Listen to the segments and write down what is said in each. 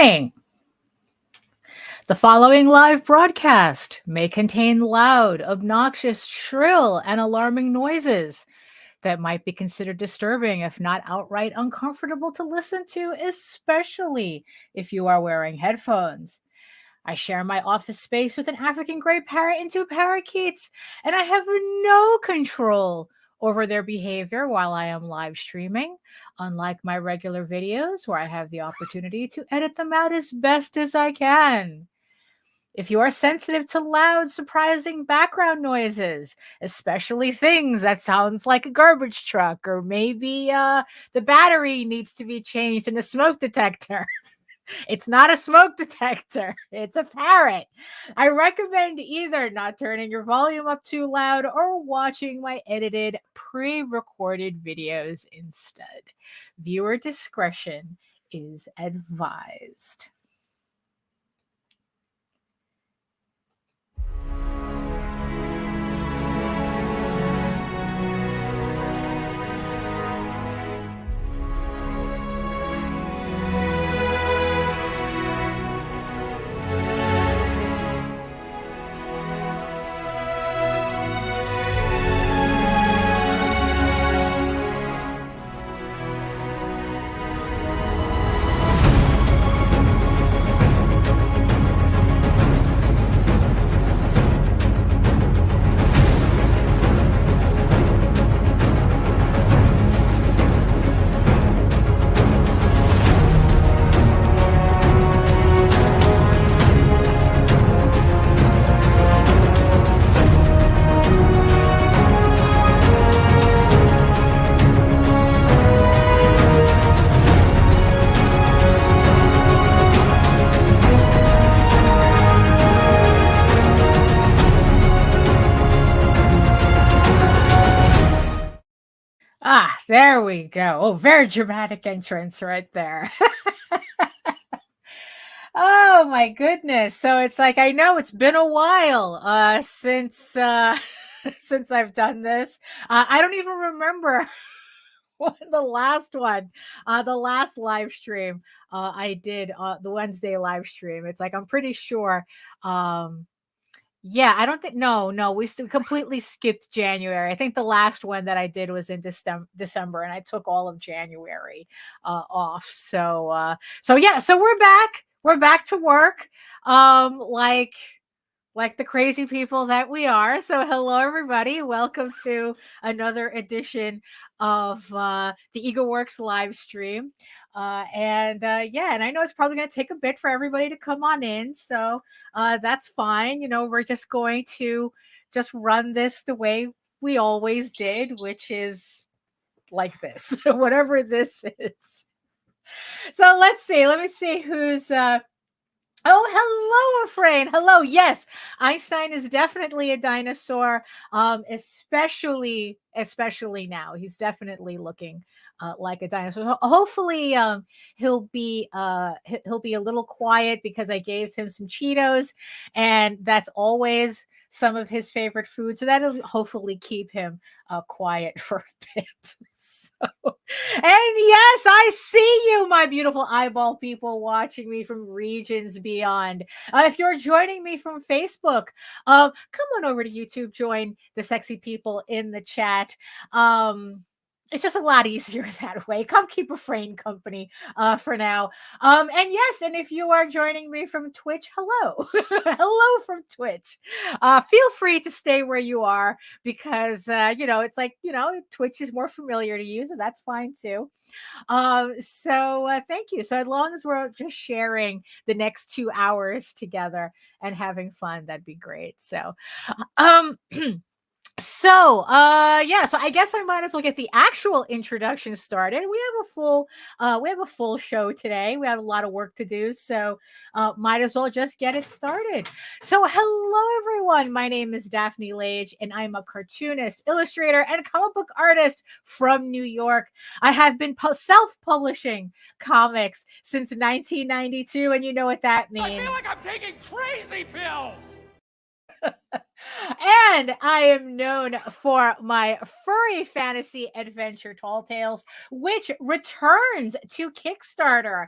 Warning! The following live broadcast may contain loud, obnoxious, shrill, and alarming noises that might be considered disturbing, if not outright uncomfortable to listen to, especially if you are wearing headphones. I share my office space with an African gray parrot and two parakeets, and I have no control over their behavior while I am live streaming, unlike my regular videos where I have the opportunity to edit them out as best as I can. If you are sensitive to loud, surprising background noises, especially things that sounds like a garbage truck, or maybe the battery needs to be changed in a smoke detector, it's not a smoke detector. It's a parrot. I recommend either not turning your volume up too loud or watching my edited, pre-recorded videos instead. Viewer discretion is advised. Ah, there we go. Oh, very dramatic entrance right there. Oh my goodness. So it's like, I know it's been a while since since I've done this. I don't even remember what the last one, the last live stream I did, the Wednesday live stream. It's like, I'm pretty sure yeah, I don't think no, we completely skipped January. I think the last one that I did was in December, and I took all of January off. So yeah, so we're back. We're back to work. Like the crazy people that we are. So hello everybody. Welcome to another edition of the EgoWorks live stream. Yeah, and I know it's probably going to take a bit for everybody to come on in. So that's fine. You know, we're just going to just run this the way we always did, which is like this, whatever this is. So let's see. Let me see who's Oh, hello, Efrain. Hello. Yes, Einstein is definitely a dinosaur. Especially now. He's definitely looking like a dinosaur. Hopefully, he'll be a little quiet because I gave him some Cheetos, and that's always some of his favorite food. So that'll hopefully keep him quiet for a bit. So, and yes, I see you, my beautiful eyeball people watching me from regions beyond. If you're joining me from Facebook, come on over to YouTube, join the sexy people in the chat. It's just a lot easier that way. Come keep a frame company for now. And yes, and if you are joining me from Twitch, hello. Hello from Twitch. Feel free to stay where you are because, it's like, Twitch is more familiar to you, so that's fine too. Thank you. So as long as we're just sharing the next 2 hours together and having fun, that'd be great. Um, So, so I guess I might as well get the actual introduction started. We have a full show today. We have a lot of work to do, so might as well just get it started. So, hello everyone. My name is Daphne Lage, and I'm a cartoonist, illustrator, and comic book artist from New York. I have been self-publishing comics since 1992, and you know what that means. I feel like I'm taking crazy pills. And I am known for my furry fantasy adventure Tall Tales, which returns to Kickstarter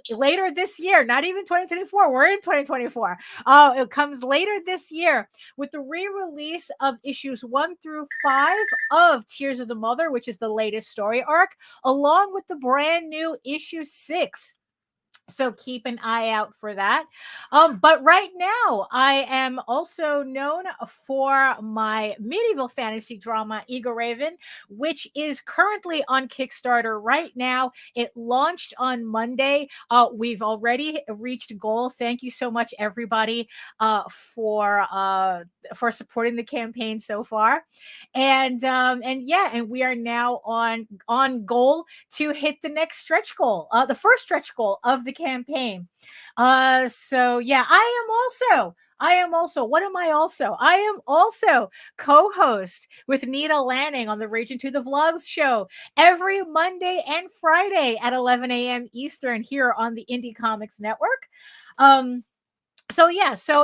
later this year. Not even 2024. We're in 2024. It comes later this year with the re-release of issues 1 through 5 of Tears of the Mother, which is the latest story arc, along with the brand new issue 6. So keep an eye out for that. But right now, I am also known for my medieval fantasy drama, EGORAVEN, which is currently on Kickstarter right now. It launched on Monday. We've already reached goal. Thank you so much, everybody, for supporting the campaign so far. And we are now on goal to hit the next stretch goal, the first stretch goal of the campaign. So yeah, I am also, what am I also? I am also co-host with Nita Lanning on the Rage Into the Vlogs show every Monday and Friday at 11 a.m. Eastern here on the Indie Comics Network. So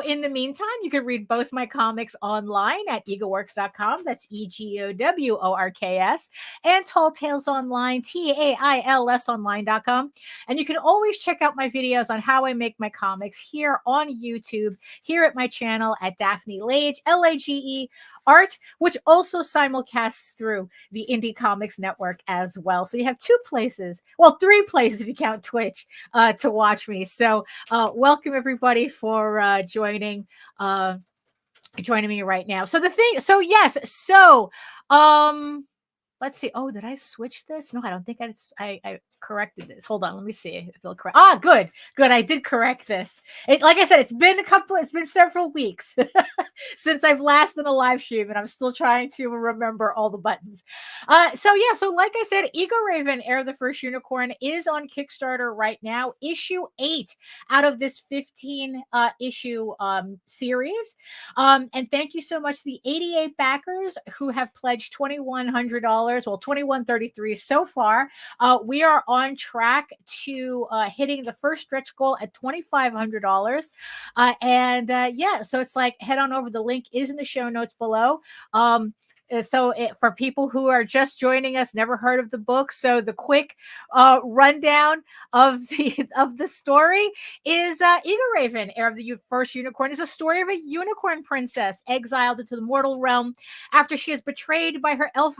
in the meantime, you can read both my comics online at egoworks.com. That's EGOWORKS, and Tall Tales Online, TAILS online.com. And you can always check out my videos on how I make my comics here on YouTube, here at my channel at Daphne Lage, LAGE Art, which also simulcasts through the Indie Comics Network as well. So you have 2 places, well, 3 places if you count Twitch, to watch me. So welcome everybody for joining me right now. So let's see. Oh, did I switch this? No, I don't think I corrected this. Hold on, let me see if it'll correct. Good. I did correct this. Like I said, it's been several weeks since I've last done a live stream, and I'm still trying to remember all the buttons. So like I said, EGORAVEN, Heir of the First Unicorn, is on Kickstarter right now. Issue 8 out of this 15 issue series. And thank you so much to the 88 backers who have pledged $2,100. Well, $2,133 so far. We are on track to hitting the first stretch goal at $2,500. So it's like, head on over. The link is in the show notes below. For people who are just joining us, never heard of the book, so the quick rundown of the story is EGORAVEN, Heir of the First Unicorn, is a story of a unicorn princess exiled into the mortal realm after she is betrayed by her elf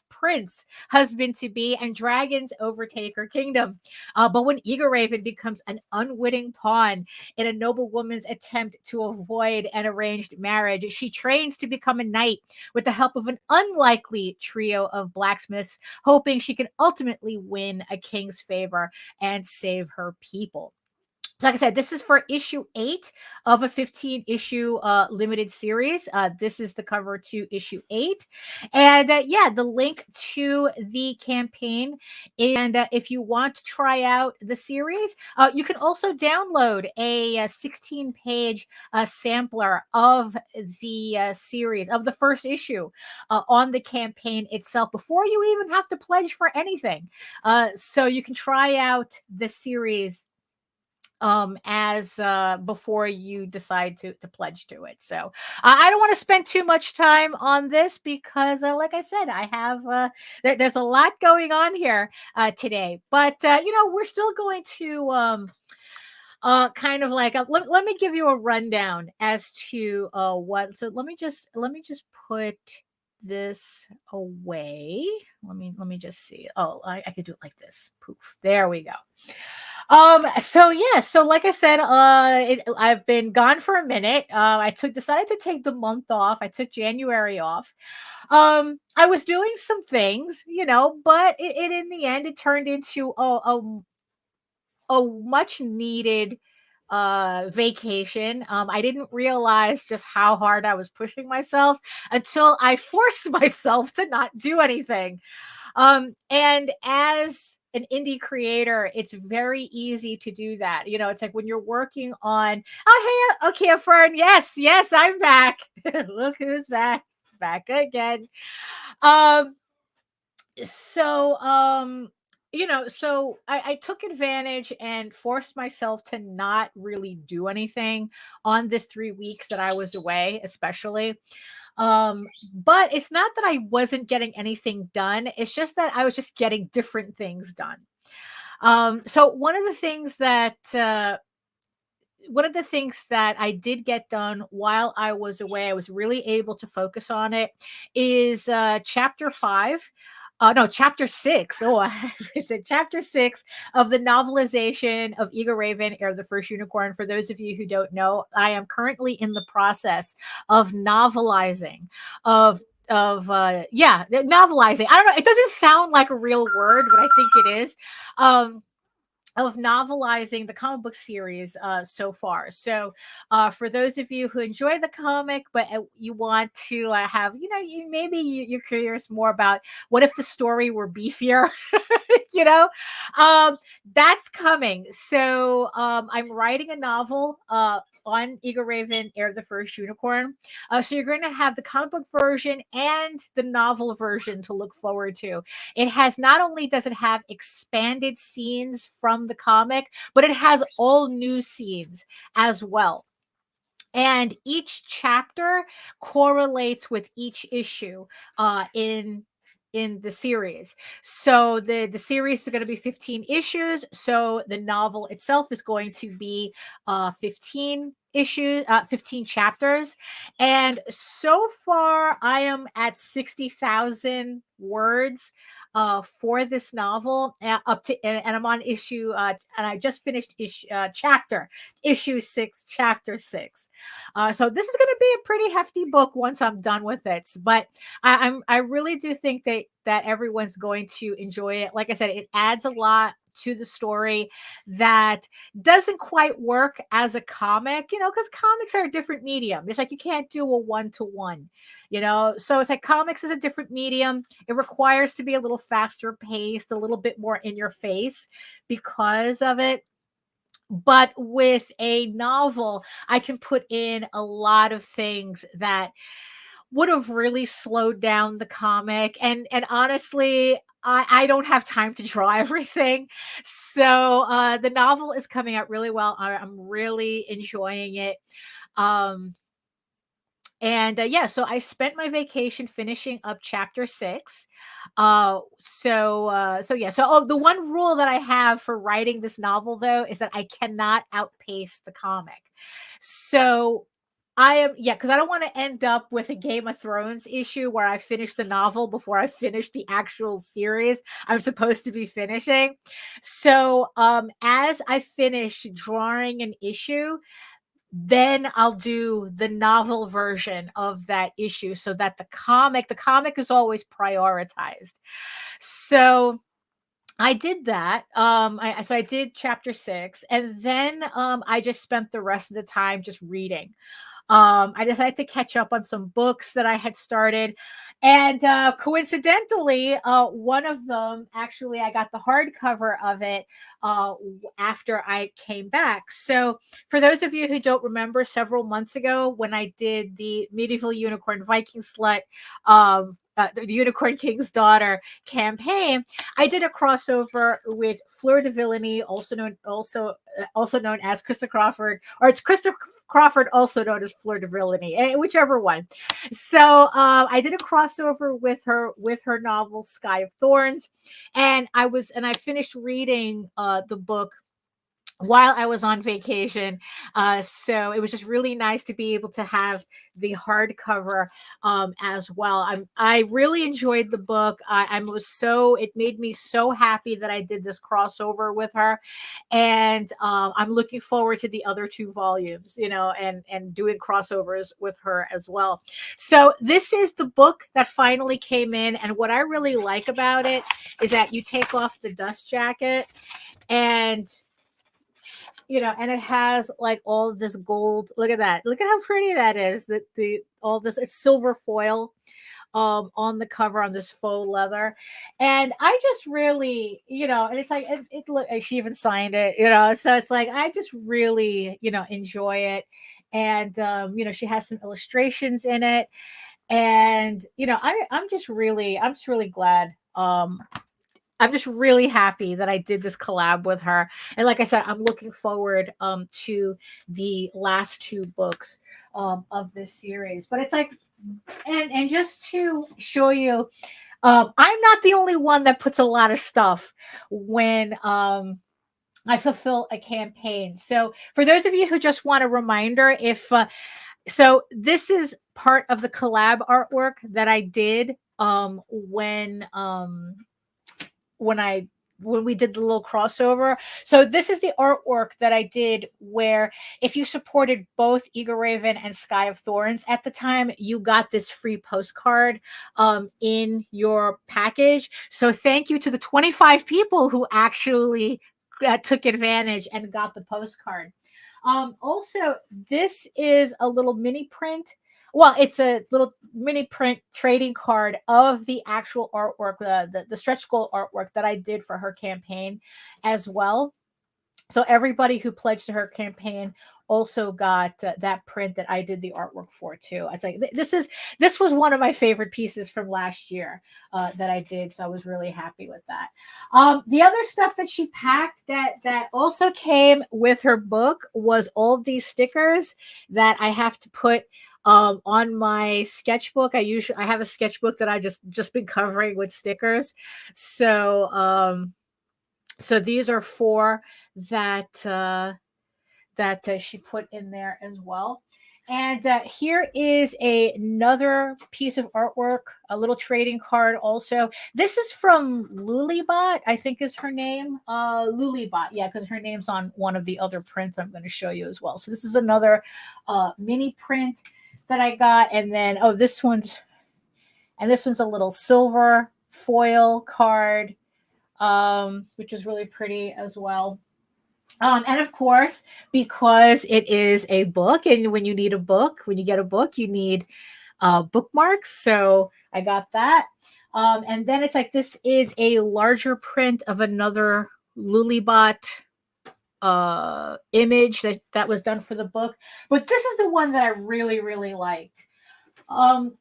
prince husband-to-be, and dragons overtake her kingdom. But when EGORAVEN becomes an unwitting pawn in a noble woman's attempt to avoid an arranged marriage, she trains to become a knight with the help of an unlikely trio of blacksmiths, hoping she can ultimately win a king's favor and save her people. So like I said, this is for issue 8 of a 15-issue limited series. This is the cover to issue 8. And the link to the campaign. And if you want to try out the series, you can also download a 16-page sampler of the series, of the first issue on the campaign itself before you even have to pledge for anything. So you can try out the series before you decide to pledge to it. So I don't want to spend too much time on this because like I said, I have there's a lot going on here today, but we're still going to kind of like let me give you a rundown as to what. So let me just put this away. Let me just see. I could do it like this. Poof, there we go. So like I said, I've been gone for a minute. I decided to take the month off. I took January off. I was doing some things, but it in the end, it turned into a much needed vacation. I didn't realize just how hard I was pushing myself until I forced myself to not do anything. And as an indie creator, it's very easy to do that. It's like when you're working on, hey, okay, Fern, yes, I'm back. Look who's back again. So I took advantage and forced myself to not really do anything on this 3 weeks that I was away, especially. But it's not that I wasn't getting anything done. It's just that I was just getting different things done. So one of the things that I did get done while I was away, I was really able to focus on it, is chapter 5. No, chapter 6. Oh, it's a chapter 6 of the novelization of EGORAVEN, Heir of the First Unicorn. For those of you who don't know, I am currently in the process of novelizing novelizing. I don't know, it doesn't sound like a real word, but I think it is. Of novelizing the comic book series so far. So for those of you who enjoy the comic, but you want to have, you're curious more about what if the story were beefier, you know, um, that's coming. So I'm writing a novel on EGORAVEN, Heir of the First Unicorn. So you're going to have the comic book version and the novel version to look forward to. It has, not only does it have expanded scenes from the comic, but it has all new scenes as well. And each chapter correlates with each issue in the series. So the series is going to be 15 issues. So the novel itself is going to be 15 issues, 15 chapters. And so far I am at 60,000 words for this novel, and I'm on issue and I just finished issue 6, chapter 6. So this is going to be a pretty hefty book once I'm done with it. But I really do think that everyone's going to enjoy it. Like I said, it adds a lot to the story that doesn't quite work as a comic, because comics are a different medium. It's like you can't do a one-to-one, so it's like comics is a different medium. It requires to be a little faster paced, a little bit more in your face because of it. But with a novel, I can put in a lot of things that would have really slowed down the comic. And honestly, I don't have time to draw everything. So the novel is coming out really well. I'm really enjoying it. Um, and yeah, so I spent my vacation finishing up chapter 6. The one rule that I have for writing this novel, though, is that I cannot outpace the comic. So because I don't want to end up with a Game of Thrones issue where I finish the novel before I finish the actual series I'm supposed to be finishing. So as I finish drawing an issue, then I'll do the novel version of that issue, so that the comic is always prioritized. So I did that. I did chapter 6, and then I just spent the rest of the time just reading. I decided to catch up on some books that I had started. And coincidentally, one of them, actually, I got the hardcover of it after I came back. So, for those of you who don't remember, several months ago when I did the Medieval Unicorn Viking Slut, the Unicorn King's Daughter campaign, I did a crossover with Fleur de Villainy, also known as Krista Crawford, or it's Krista Crawford, also known as Fleur de Villainy, whichever one. So I did a crossover with her novel Sky of Thorns, and I finished reading the book while I was on vacation. So it was just really nice to be able to have the hardcover as well. I really enjoyed the book. It made me so happy that I did this crossover with her. And I'm looking forward to the other 2 volumes, and doing crossovers with her as well. So this is the book that finally came in. And what I really like about it is that you take off the dust jacket, and and it has like all of this gold. Look at that. Look at how pretty that is. All this, it's silver foil on the cover, on this faux leather. And I just really, and it's like, she even signed it, so it's like, I just really, enjoy it. And, she has some illustrations in it. And, I'm just really glad I'm just really happy that I did this collab with her. And like I said, I'm looking forward to the last 2 books of this series. But it's like, and just to show you, I'm not the only one that puts a lot of stuff when I fulfill a campaign. So for those of you who just want a reminder, if so this is part of the collab artwork that I did when we did the little crossover. So this is the artwork that I did where if you supported both EGORAVEN and Sky of Thorns at the time, you got this free postcard in your package. So thank you to the 25 people who actually took advantage and got the postcard. Also, this is a little mini print. Well, it's a little mini print trading card of the actual artwork, the stretch goal artwork that I did for her campaign as well. So everybody who pledged to her campaign also got that print that I did the artwork for too. It's like this was one of my favorite pieces from last year that I did, so I was really happy with that. The other stuff that she packed that also came with her book was all these stickers that I have to put on my sketchbook. I have a sketchbook that I just been covering with stickers. So so these are 4 that she put in there as well. And here is another piece of artwork, a little trading card also. This is from Lulibot, I think is her name. Lulibot, yeah, because her name's on one of the other prints I'm going to show you as well. So this is another mini print that I got. And then, this one's a little silver foil card, which is really pretty as well. And of course, because it is a book, and when you get a book, you need bookmarks. So I got that. And then it's like, this is a larger print of another Lulibot image that was done for the book. But this is the one that I really, really liked.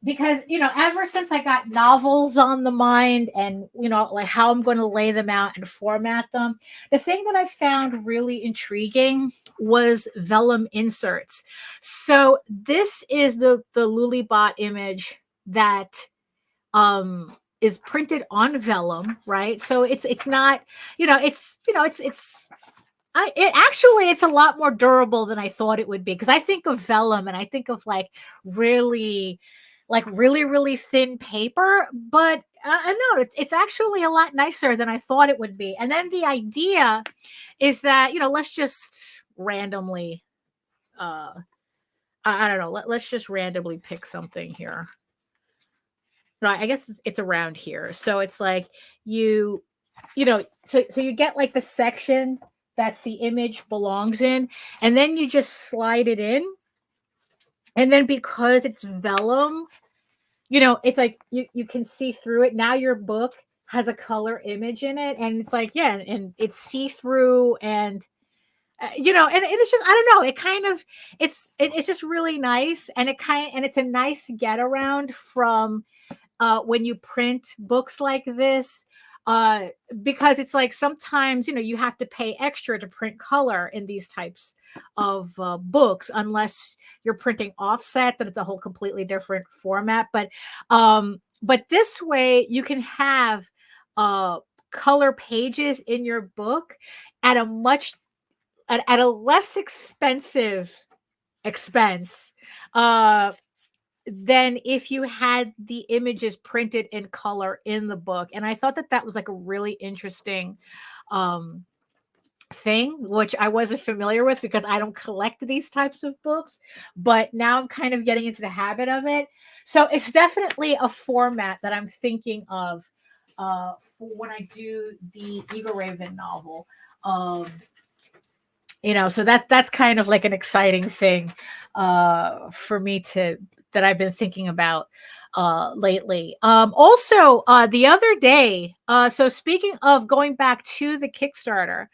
Because, ever since I got novels on the mind and, like how I'm going to lay them out and format them, the thing that I found really intriguing was vellum inserts. So this is the Lulibot image that is printed on vellum, right? So it's not, it's a lot more durable than I thought it would be, because I think of vellum and I think of really thin paper, but no, it's actually a lot nicer than I thought it would be. And then the idea is that, let's just randomly, I don't know, let's just randomly pick something here. No, I guess it's around here. So it's like so you get like the section that the image belongs in, and then you just slide it in. And then because it's vellum, it's like you can see through it. Now your book has a color image in it, and it's like, yeah, and it's see-through, and and it's just, I don't know, it kind of, it's just really nice, and it's a nice get around from when you print books like this, because it's like sometimes you have to pay extra to print color in these types of books, unless you're printing offset, then it's a whole completely different format. But this way you can have color pages in your book at a less expense than if you had the images printed in color in the book. And I thought that was like a really interesting thing, which I wasn't familiar with because I don't collect these types of books, but now I'm kind of getting into the habit of it. So it's definitely a format that I'm thinking of for when I do the EGORAVEN novel. So that's kind of like an exciting thing for me that I've been thinking about lately. Also, the other day, so speaking of going back to the Kickstarter,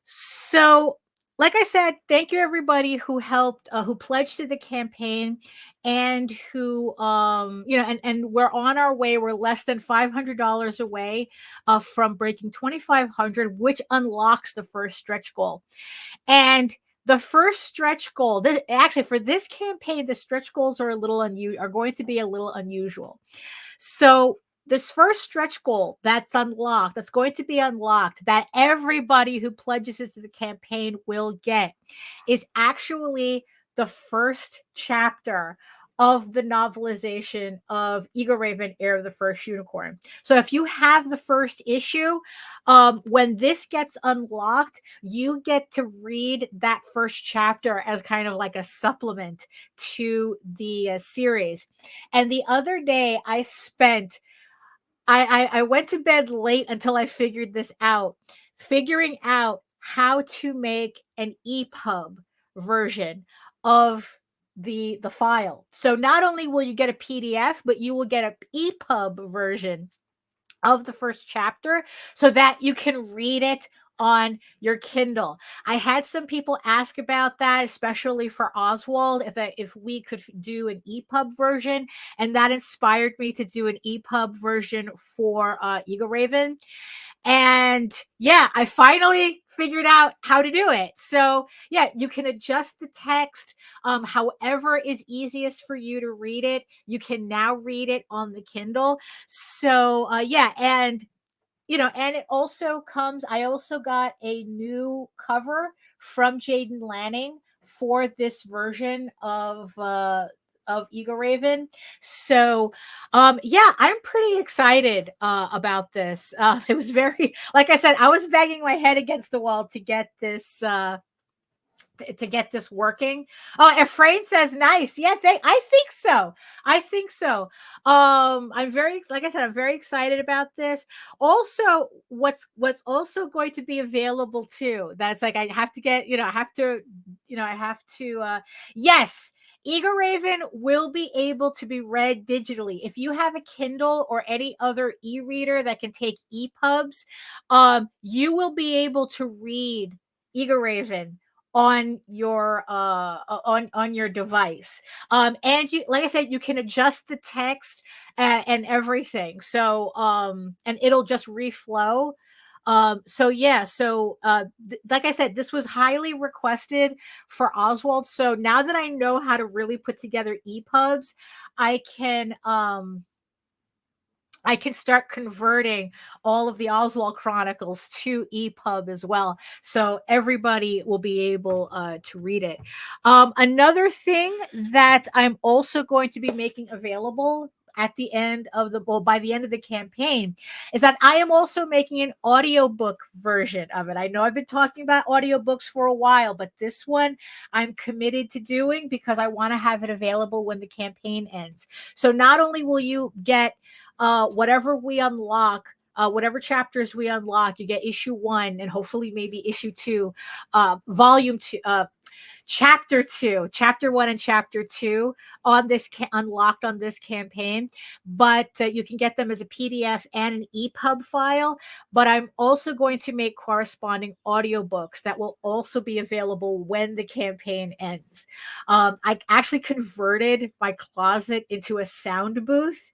so like I said, thank you everybody who helped, who pledged to the campaign, and who, and we're on our way. We're less than $500 away from breaking 2,500, which unlocks the first stretch goal. And the first stretch goal, this actually for this campaign, the stretch goals are going to be a little unusual. So this first stretch goal that's going to be unlocked, that everybody who pledges to the campaign will get, is actually the first chapter of the novelization of EGORAVEN, Heir of the First Unicorn. So if you have the first issue, when this gets unlocked, you get to read that first chapter as kind of like a supplement to the series. And the other day I went to bed late until I figured this out, figuring out how to make an EPUB version of the file. So not only will you get a PDF, but you will get an EPUB version of the first chapter so that you can read it on your Kindle. I had some people ask about that, especially for Oswald, if we could do an EPUB version, and that inspired me to do an EPUB version for EGORAVEN. And yeah, I finally figured out how to do it. So yeah, you can adjust the text however is easiest for you to read it. You can now read it on the Kindle. So yeah, and and it also comes, I also got a new cover from Jaden Lanning for this version of EGORAVEN. So yeah, I'm pretty excited about this. It was very, like I said, I was banging my head against the wall to get this working. Oh, Efrain says nice. Yeah, I think so. I think so. I'm very, like I said, I'm very excited about this. Also, what's also going to be available too, that's like I have to get, I have to yes, EGORAVEN will be able to be read digitally. If you have a Kindle or any other e-reader that can take EPUBs, you will be able to read EGORAVEN on your on your device, and you, like I said, you can adjust the text and everything, so and it'll just reflow. So yeah, so like I said, this was highly requested for Oswald, so now that I know how to really put together EPUBs, I can start converting all of the Oswald Chronicles to EPUB as well. So everybody will be able to read it. Another thing that I'm also going to be making available at the end of by the end of the campaign, is that I am also making an audiobook version of it. I know I've been talking about audiobooks for a while, but this one I'm committed to doing because I want to have it available when the campaign ends. So not only will you get whatever we unlock, whatever chapters we unlock, you get issue 1 and hopefully maybe issue 2, volume 2, chapter 2, chapter 1 and chapter 2 on this unlocked on this campaign, but you can get them as a PDF and an EPUB file. But I'm also going to make corresponding audiobooks that will also be available when the campaign ends. I actually converted my closet into a sound booth.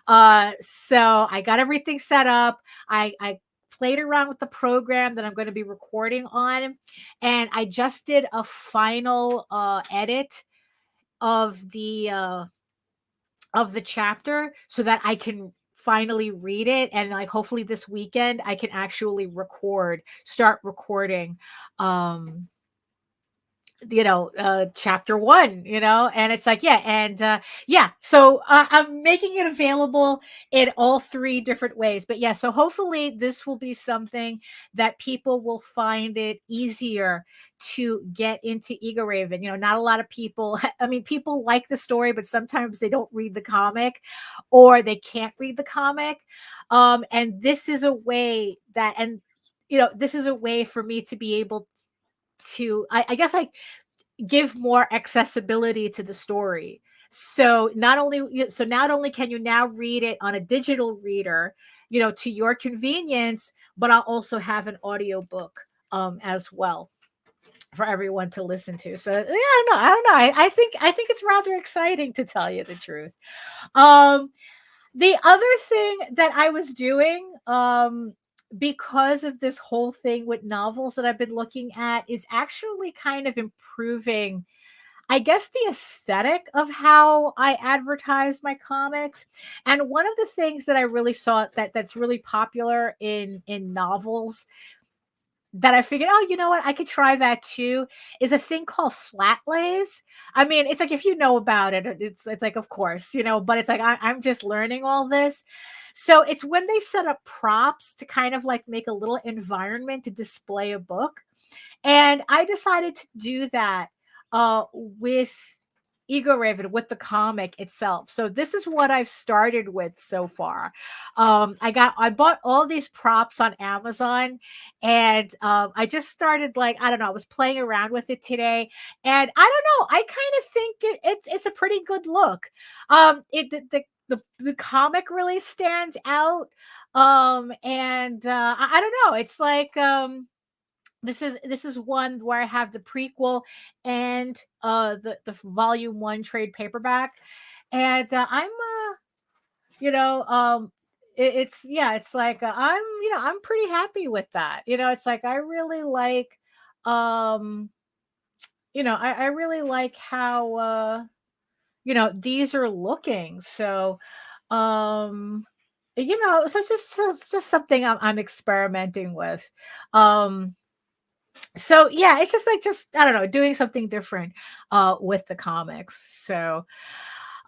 So I got everything set up. I played around with the program that I'm going to be recording on, and I just did a final edit of the chapter so that I can finally read it, and like hopefully this weekend I can actually start recording chapter 1, and it's like, yeah. And yeah, so I'm making it available in all 3 different ways. But yeah, so hopefully this will be something that people will find it easier to get into EGORAVEN. Not a lot of people, I mean, people like the story, but sometimes they don't read the comic, or they can't read the comic, and this is a way that, and this is a way for me to be able to, I guess, like, give more accessibility to the story. So not only can you now read it on a digital reader, to your convenience, but I'll also have an audiobook as well. for everyone to listen to. So yeah, I don't know. I think it's rather exciting, to tell you the truth. Um, the other thing that I was doing, because of this whole thing with novels that I've been looking at, is actually kind of improving, I guess, the aesthetic of how I advertise my comics. And one of the things that I really saw that's really popular in novels, that I figured, oh, you know what, I could try that too, is a thing called flat lays. I mean, it's like, if you know about it, it's like, of course, but it's like I'm just learning all this. So it's when they set up props to kind of like make a little environment to display a book. And I decided to do that with EGORAVEN, with the comic itself. So this is what I've started with so far. I bought all these props on Amazon, and I just started, like, I don't know, I was playing around with it today, and I don't know, I kind of think it's a pretty good look. It the comic really stands out. And I don't know, it's like, this is one where I have the prequel and the volume 1 trade paperback. And I'm you know it's, yeah, it's like, I'm pretty happy with that. It's like, I really like, um I really like how, these are looking. So, um so it's just something I'm experimenting with. So yeah, it's just like, just, I don't know, doing something different with the comics. So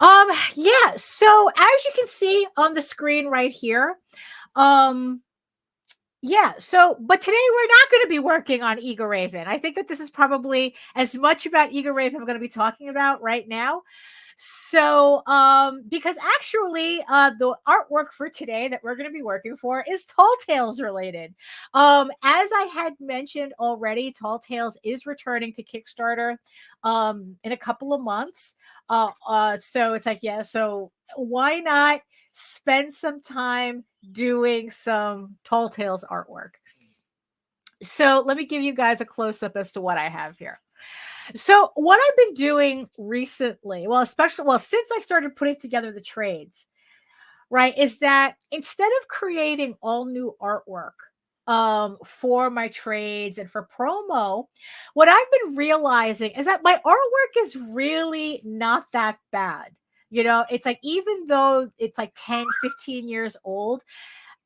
yeah, so as you can see on the screen right here, um yeah, so, but today we're not going to be working on EGORAVEN. I think that this is probably as much about EGORAVEN I'm going to be talking about right now. So, because actually, the artwork for today that we're going to be working for is Tall Tales related. As I had mentioned already, Tall Tales is returning to Kickstarter, in a couple of months. So it's like, yeah, so why not spend some time doing some Tall Tales artwork? So let me give you guys a close up as to what I have here. So what I've been doing recently, well, especially, well, since I started putting together the trades, right, is that instead of creating all new artwork for my trades and for promo, what I've been realizing is that my artwork is really not that bad. It's like, even though it's like 10, 15 years old,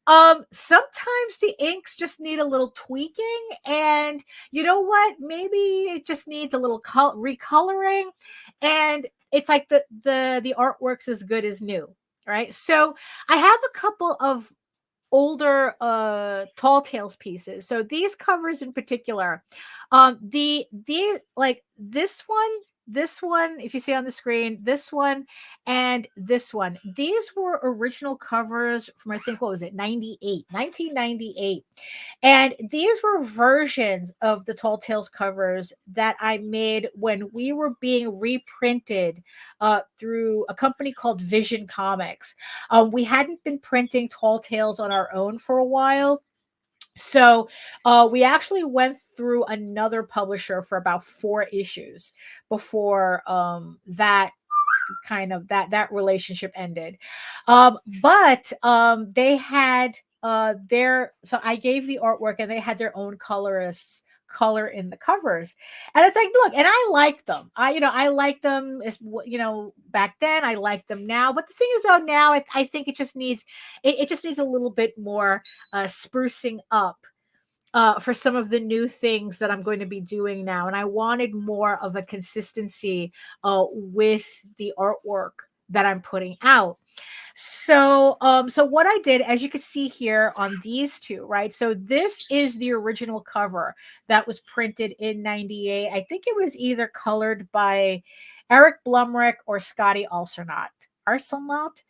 sometimes the inks just need a little tweaking, and you know what? Maybe it just needs a little recoloring, and it's like the artwork's as good as new, right? So I have a couple of older Tall Tales pieces. So these covers in particular, the like this one, if you see on the screen, this one and this one, these were original covers from, I think, what was it, 1998. And these were versions of the Tall Tales covers that I made when we were being reprinted through a company called Vision Comics. We hadn't been printing Tall Tales on our own for a while. So we actually went through another publisher for about 4 issues before that kind of that relationship ended. But they had so I gave the artwork, and they had their own colorists color in the covers. And it's like, look, and I like them. I like them, as back then. I like them now. But the thing is, though, now I think it just needs a little bit more sprucing up for some of the new things that I'm going to be doing now. And I wanted more of a consistency with the artwork that I'm putting out. So what I did, as you can see here on these two, right? So this is the original cover that was printed in 98. I think it was either colored by Eric Blumrick or Scotty Arsenault. Arsenault.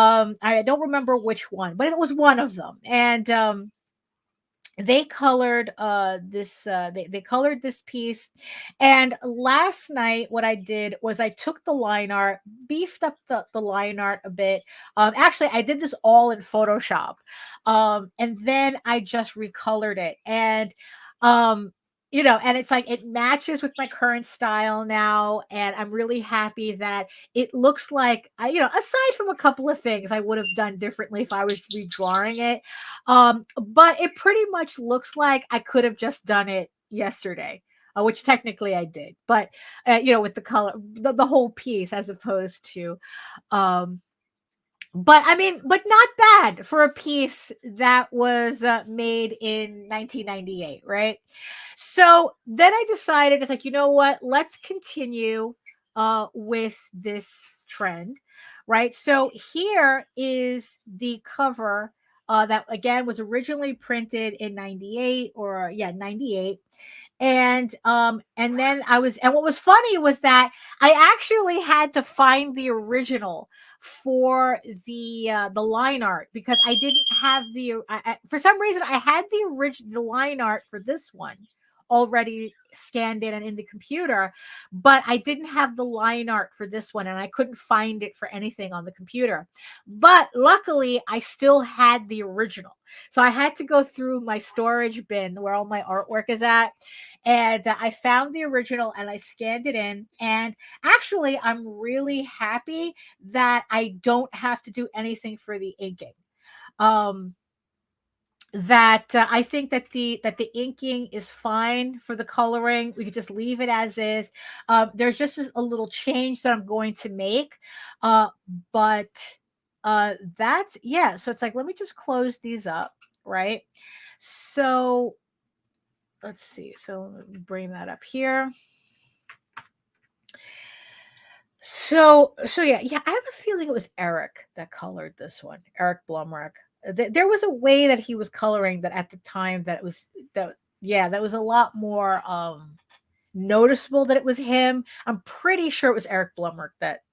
I don't remember which one, but it was one of them. And they colored they colored this piece. And last night, what I did was I took the line art, beefed up the line art a bit. Actually, I did this all in Photoshop, and then I just recolored it. And and it's like it matches with my current style now, and I'm really happy that it looks like aside from a couple of things I would have done differently if I was redrawing it, but it pretty much looks like I could have just done it yesterday, which technically I did, but with the color, the whole piece, as opposed to um but I mean, but not bad for a piece that was made in 1998, right? So then I decided, it's like, you know what? Let's continue with this trend, right? So here is the cover that again was originally printed in 98, or yeah, 98. And then and what was funny was that I actually had to find the original for the line art, because I didn't have for some reason I had the line art for this one already scanned in and in the computer, but I didn't have the line art for this one, and I couldn't find it for anything on the computer. But luckily I still had the original, so I had to go through my storage bin where all my artwork is at, and I found the original and I scanned it in. And actually, I'm really happy that I don't have to do anything for the inking. Um, that I think that the inking is fine for the coloring. We could just leave it as is. There's just a little change that I'm going to make, but that's yeah. So it's like, let me just close these up, right? So let's see. So let me bring that up here. So yeah, I have a feeling it was Eric that colored this one, Eric Blumreich. There was a way that he was coloring that at the time that that was a lot more noticeable that it was him. I'm pretty sure it was Eric Blumreich that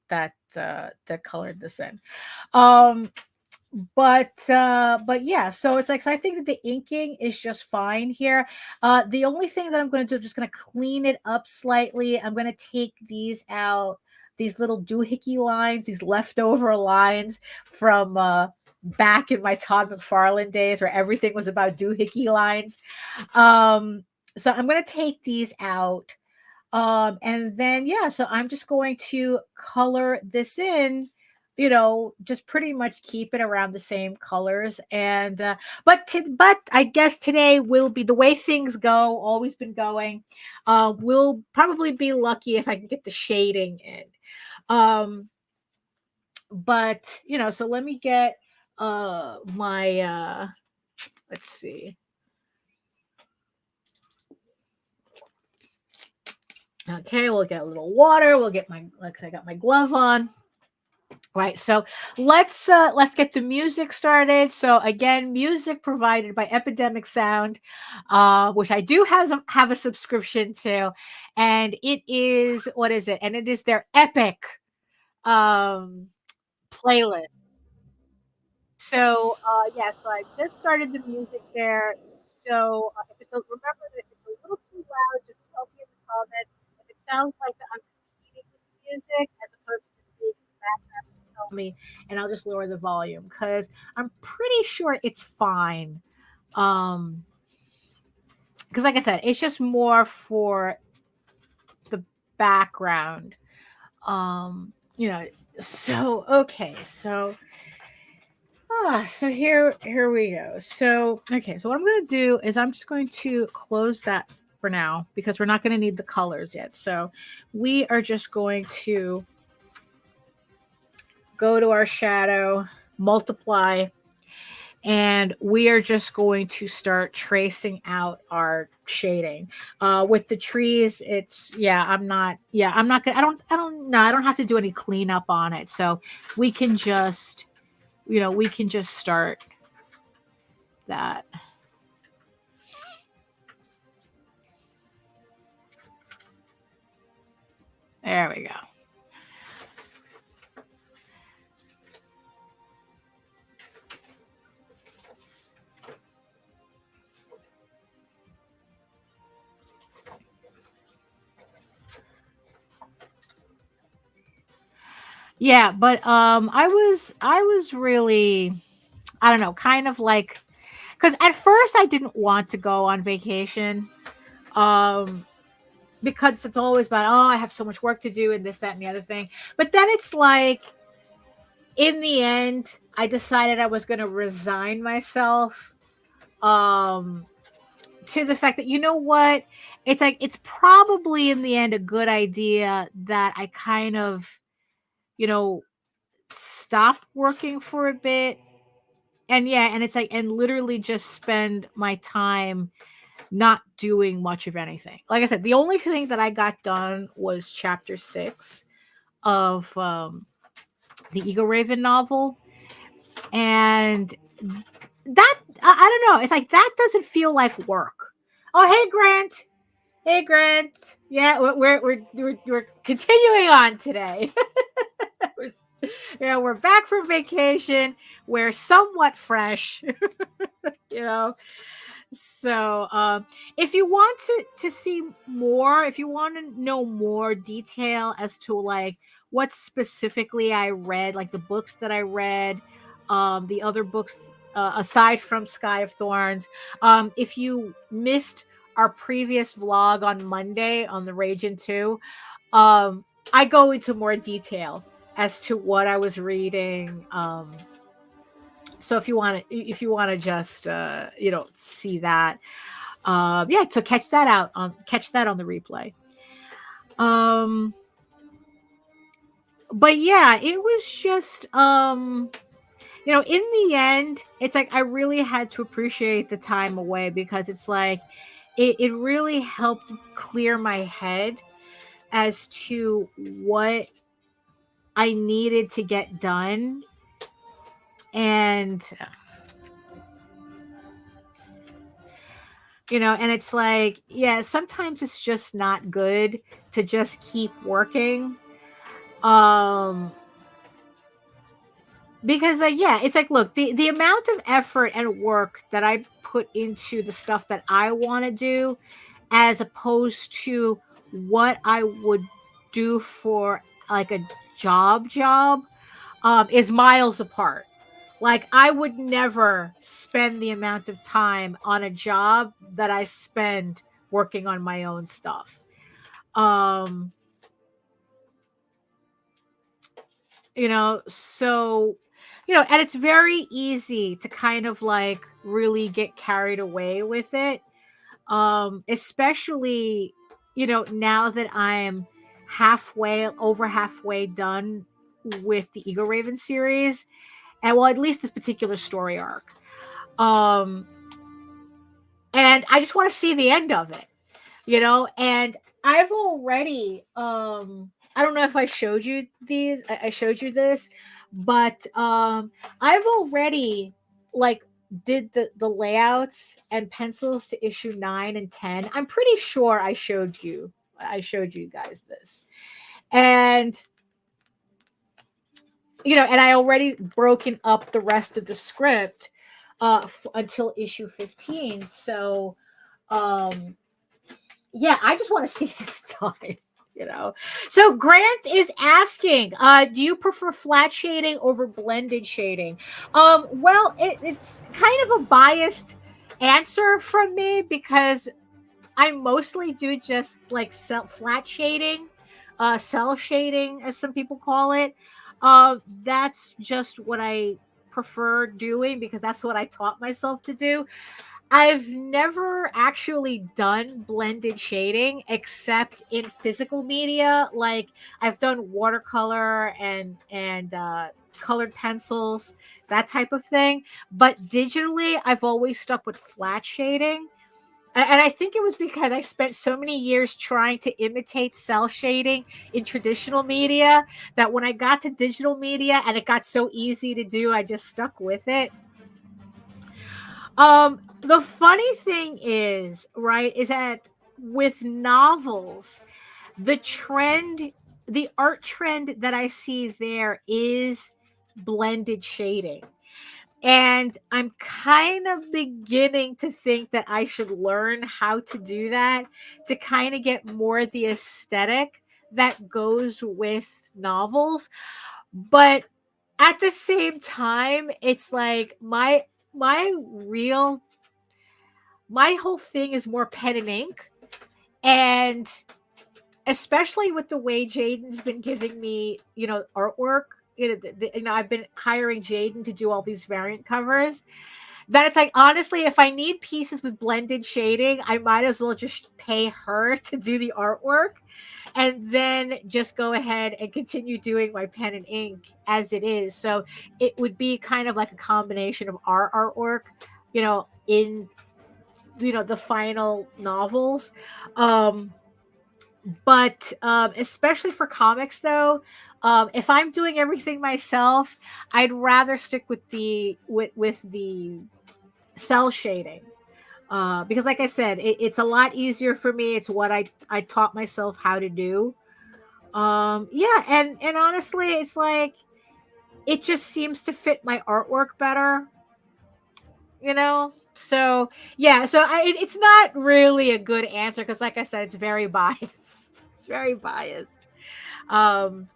colored this in. But yeah, so it's like, so I think that the inking is just fine here. The only thing that I'm going to do, I'm just going to clean it up slightly. I'm going to take these out, these little doohickey lines, these leftover lines from back in my Todd McFarlane days where everything was about doohickey lines. So I'm going to take these out. And then yeah, so I'm just going to color this in, just pretty much keep it around the same colors. And but I guess today will be, the way things go, always been going, we'll probably be lucky if I can get the shading in. But so let me get my let's see. Okay, we'll get a little water. We'll get like I got my glove on. Right, so let's get the music started. So again, music provided by Epidemic Sound, which I do have a subscription to, and it is, what is it? And it is their epic playlist. So yeah, so I just started the music there. So if remember that if it's a little too loud, just tell me in the comments. If it sounds like that I'm competing with the music as opposed to just being in the background, tell me, and I'll just lower the volume, because I'm pretty sure it's fine. Because like I said, it's just more for the background. So okay, so so here we go. So okay, so what I'm going to do is I'm just going to close that for now, because we're not going to need the colors yet. So we are just going to go to our shadow, multiply, and we are just going to start tracing out our shading. With the trees, I'm not gonna, I don't have to do any cleanup on it. So we can just start that. There we go. Yeah, but I was really, I don't know, kind of like, because at first I didn't want to go on vacation. because it's always about, oh, I have so much work to do and this, that, and the other thing. But then it's like, in the end, I decided I was going to resign myself to the fact that, you know what? It's like, it's probably in the end a good idea that I kind of, stop working for a bit. And yeah, and it's like, and literally just spend my time not doing much of anything. Like I said, the only thing that I got done was chapter 6 of the EGORAVEN novel. And that, I don't know, it's like, that doesn't feel like work. Oh, hey, Grant. Hey, Grant. Yeah, we're continuing on today. We're back from vacation. We're somewhat fresh. you know. So, if you want to see more, if you want to know more detail as to like what specifically I read, like the books that I read, the other books aside from Sky of Thorns, if you missed our previous vlog on Monday on the Ragin' 2, I go into more detail as to what I was reading. So if you want to just see that, so catch that on the replay. But yeah, it was just in the end, it's like I really had to appreciate the time away, because it's like it really helped clear my head as to what I needed to get done. And and it's like, yeah, sometimes it's just not good to just keep working. Because yeah, it's like, look, the amount of effort and work that I put into the stuff that I want to do, as opposed to what I would do for like a job, is miles apart. Like, I would never spend the amount of time on a job that I spend working on my own stuff. So, and it's very easy to kind of like really get carried away with it. Especially, now that I'm over halfway done with the EGORAVEN series, and well, at least this particular story arc. And I just want to see the end of it, and I've already, I don't know if I showed you these. I showed you this, but I've already like did the layouts and pencils to issue 9 and 10. I'm pretty sure I showed you guys this. And and I already broken up the rest of the script until issue 15. So yeah, I just want to see this done. So Grant is asking, do you prefer flat shading over blended shading? Well, it's kind of a biased answer from me, because I mostly do just like flat shading, cell shading, as some people call it. That's just what I prefer doing, because that's what I taught myself to do. I've never actually done blended shading except in physical media. Like, I've done watercolor and colored pencils, that type of thing. But digitally, I've always stuck with flat shading. And I think it was because I spent so many years trying to imitate cell shading in traditional media, that when I got to digital media and it got so easy to do, I just stuck with it. The funny thing is, right, is that with novels, the art trend that I see there is blended shading. And I'm kind of beginning to think that I should learn how to do that, to kind of get more the aesthetic that goes with novels. But at the same time, it's like my whole thing is more pen and ink. And especially with the way Jaden's been giving me, artwork, I've been hiring Jaden to do all these variant covers. That it's like, honestly, if I need pieces with blended shading, I might as well just pay her to do the artwork and then just go ahead and continue doing my pen and ink as it is. So it would be kind of like a combination of our artwork, in the final novels. But especially for comics, though, if I'm doing everything myself, I'd rather stick with the cell shading, because, like I said, it's a lot easier for me. It's what I taught myself how to do. Yeah, and honestly, it's like it just seems to fit my artwork better. So yeah, so it's not really a good answer because, like I said, it's very biased. It's very biased. Um,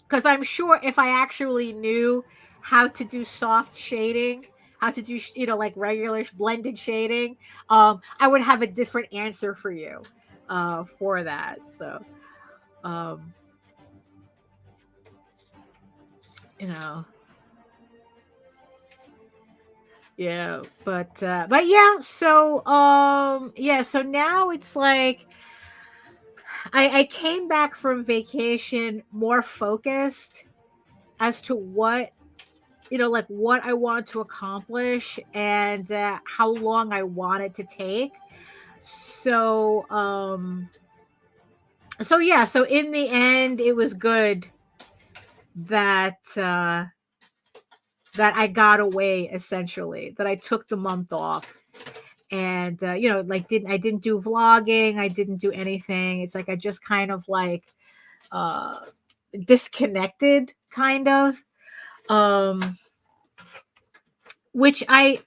because I'm sure if I actually knew how to do soft shading, how to do like regular blended shading, I would have a different answer for you, for that. So, um, you know, yeah, but yeah. So, yeah. So now it's like I came back from vacation more focused as to what, like what I want to accomplish and how long I want it to take. So, so yeah, so in the end, it was good that that I got away, essentially, that I took the month off. And like I didn't do vlogging, I didn't do anything. It's like I just kind of like uh disconnected, kind of. Um which I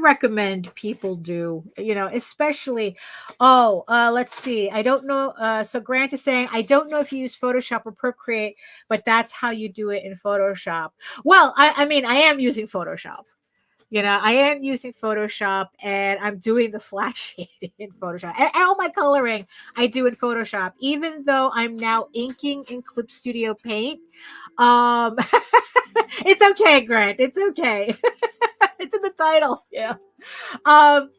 recommend people do, especially. Oh, let's see. I don't know. So Grant is saying, I don't know if you use Photoshop or Procreate, but that's how you do it in Photoshop. Well, I mean, I am using Photoshop. I am using Photoshop, and I'm doing the flat shading in Photoshop. And all my coloring I do in Photoshop, even though I'm now inking in Clip Studio Paint. Um, it's okay, Grant. It's okay. It's in the title. Yeah. Um,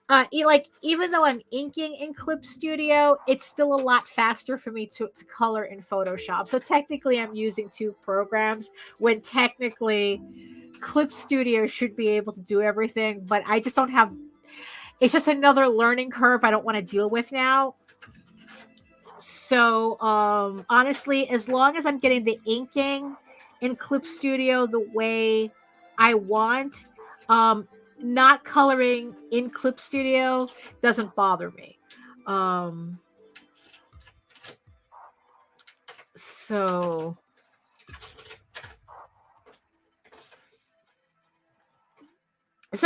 like, even though I'm inking in Clip Studio, it's still a lot faster for me to color in Photoshop. So technically, I'm using two programs when technically Clip Studio should be able to do everything, but I just don't have. It's just another learning curve I don't want to deal with now. So, honestly, as long as I'm getting the inking in Clip Studio the way I want, um, not coloring in Clip Studio doesn't bother me. Um, so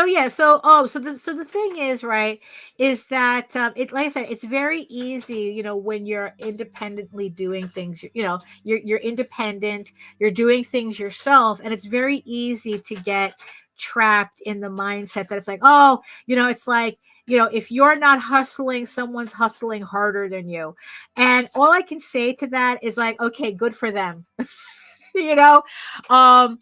yeah, so the thing is, right, is that it, like I said, it's very easy, when you're independently doing things. You're independent, you're doing things yourself, and it's very easy to get trapped in the mindset that it's like, oh, it's like, if you're not hustling, someone's hustling harder than you. And all I can say to that is like, okay, good for them. you know um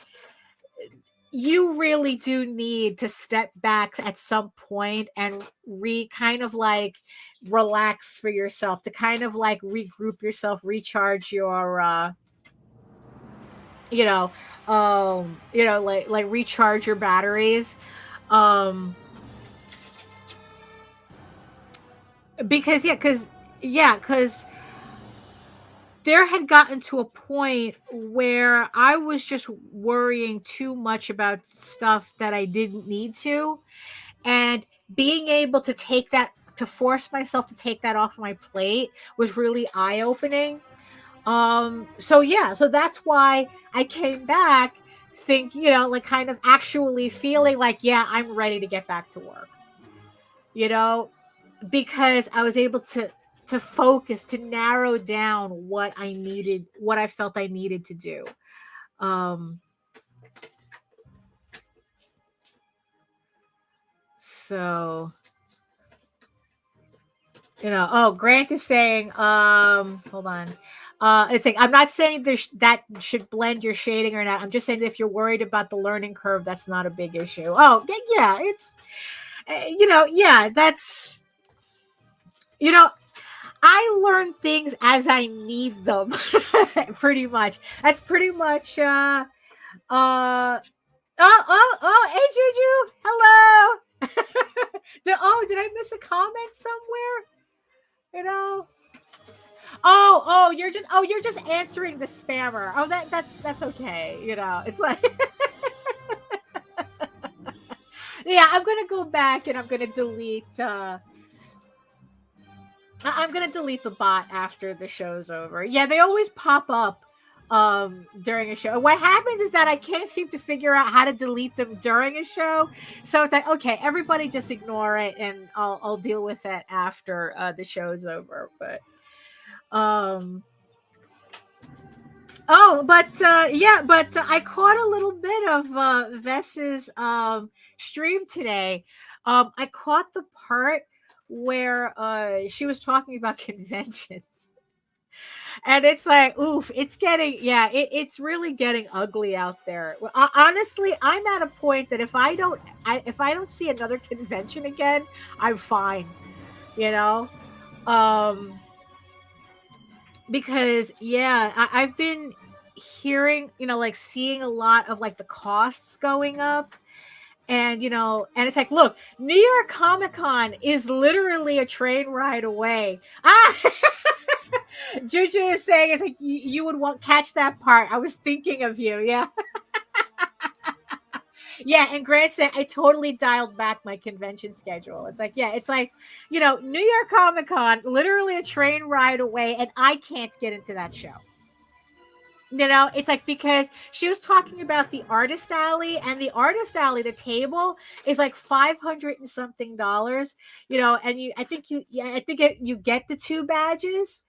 you really do need to step back at some point and kind of like relax for yourself, to kind of like regroup yourself, recharge your you know like recharge your batteries. um because there had gotten to a point where I was just worrying too much about stuff that I didn't need to. And being able to force myself to take that off my plate was really eye opening. So yeah, so that's why I came back, like kind of actually feeling like, yeah, I'm ready to get back to work. You know, because I was able to focus, to narrow down what I felt I needed to do. Um so Grant is saying, hold on. It's like, I'm not saying that should blend your shading or not. I'm just saying that if you're worried about the learning curve, that's not a big issue. Oh, yeah, it's, yeah, that's, I learn things as I need them, pretty much. That's pretty much, uh, hey, Juju, hello. Did I miss a comment somewhere? You're just answering the spammer. Oh, that's okay. It's like, yeah, I'm gonna go back and I'm gonna delete. I'm gonna delete the bot after the show's over. Yeah, they always pop up during a show. What happens is that I can't seem to figure out how to delete them during a show. So it's like, okay, everybody just ignore it and I'll deal with it after the show's over. But I caught a little bit of Vess's stream today. I caught the part where she was talking about conventions. And it's like, oof, it's really getting ugly out there. Honestly, I'm at a point that if I don't see another convention again, I'm fine. Because I've been hearing, like seeing a lot of like the costs going up. And and it's like, look, New York Comic Con is literally a train ride away. Juju is saying, it's like you would catch that part. I was thinking of you, yeah. Yeah, and Grant said I totally dialed back my convention schedule. It's like, New York Comic Con, literally a train ride away, and I can't get into that show. It's like, because she was talking about the artist alley, and the artist alley, the table is like $500 and something, and I think you get the 2 badges,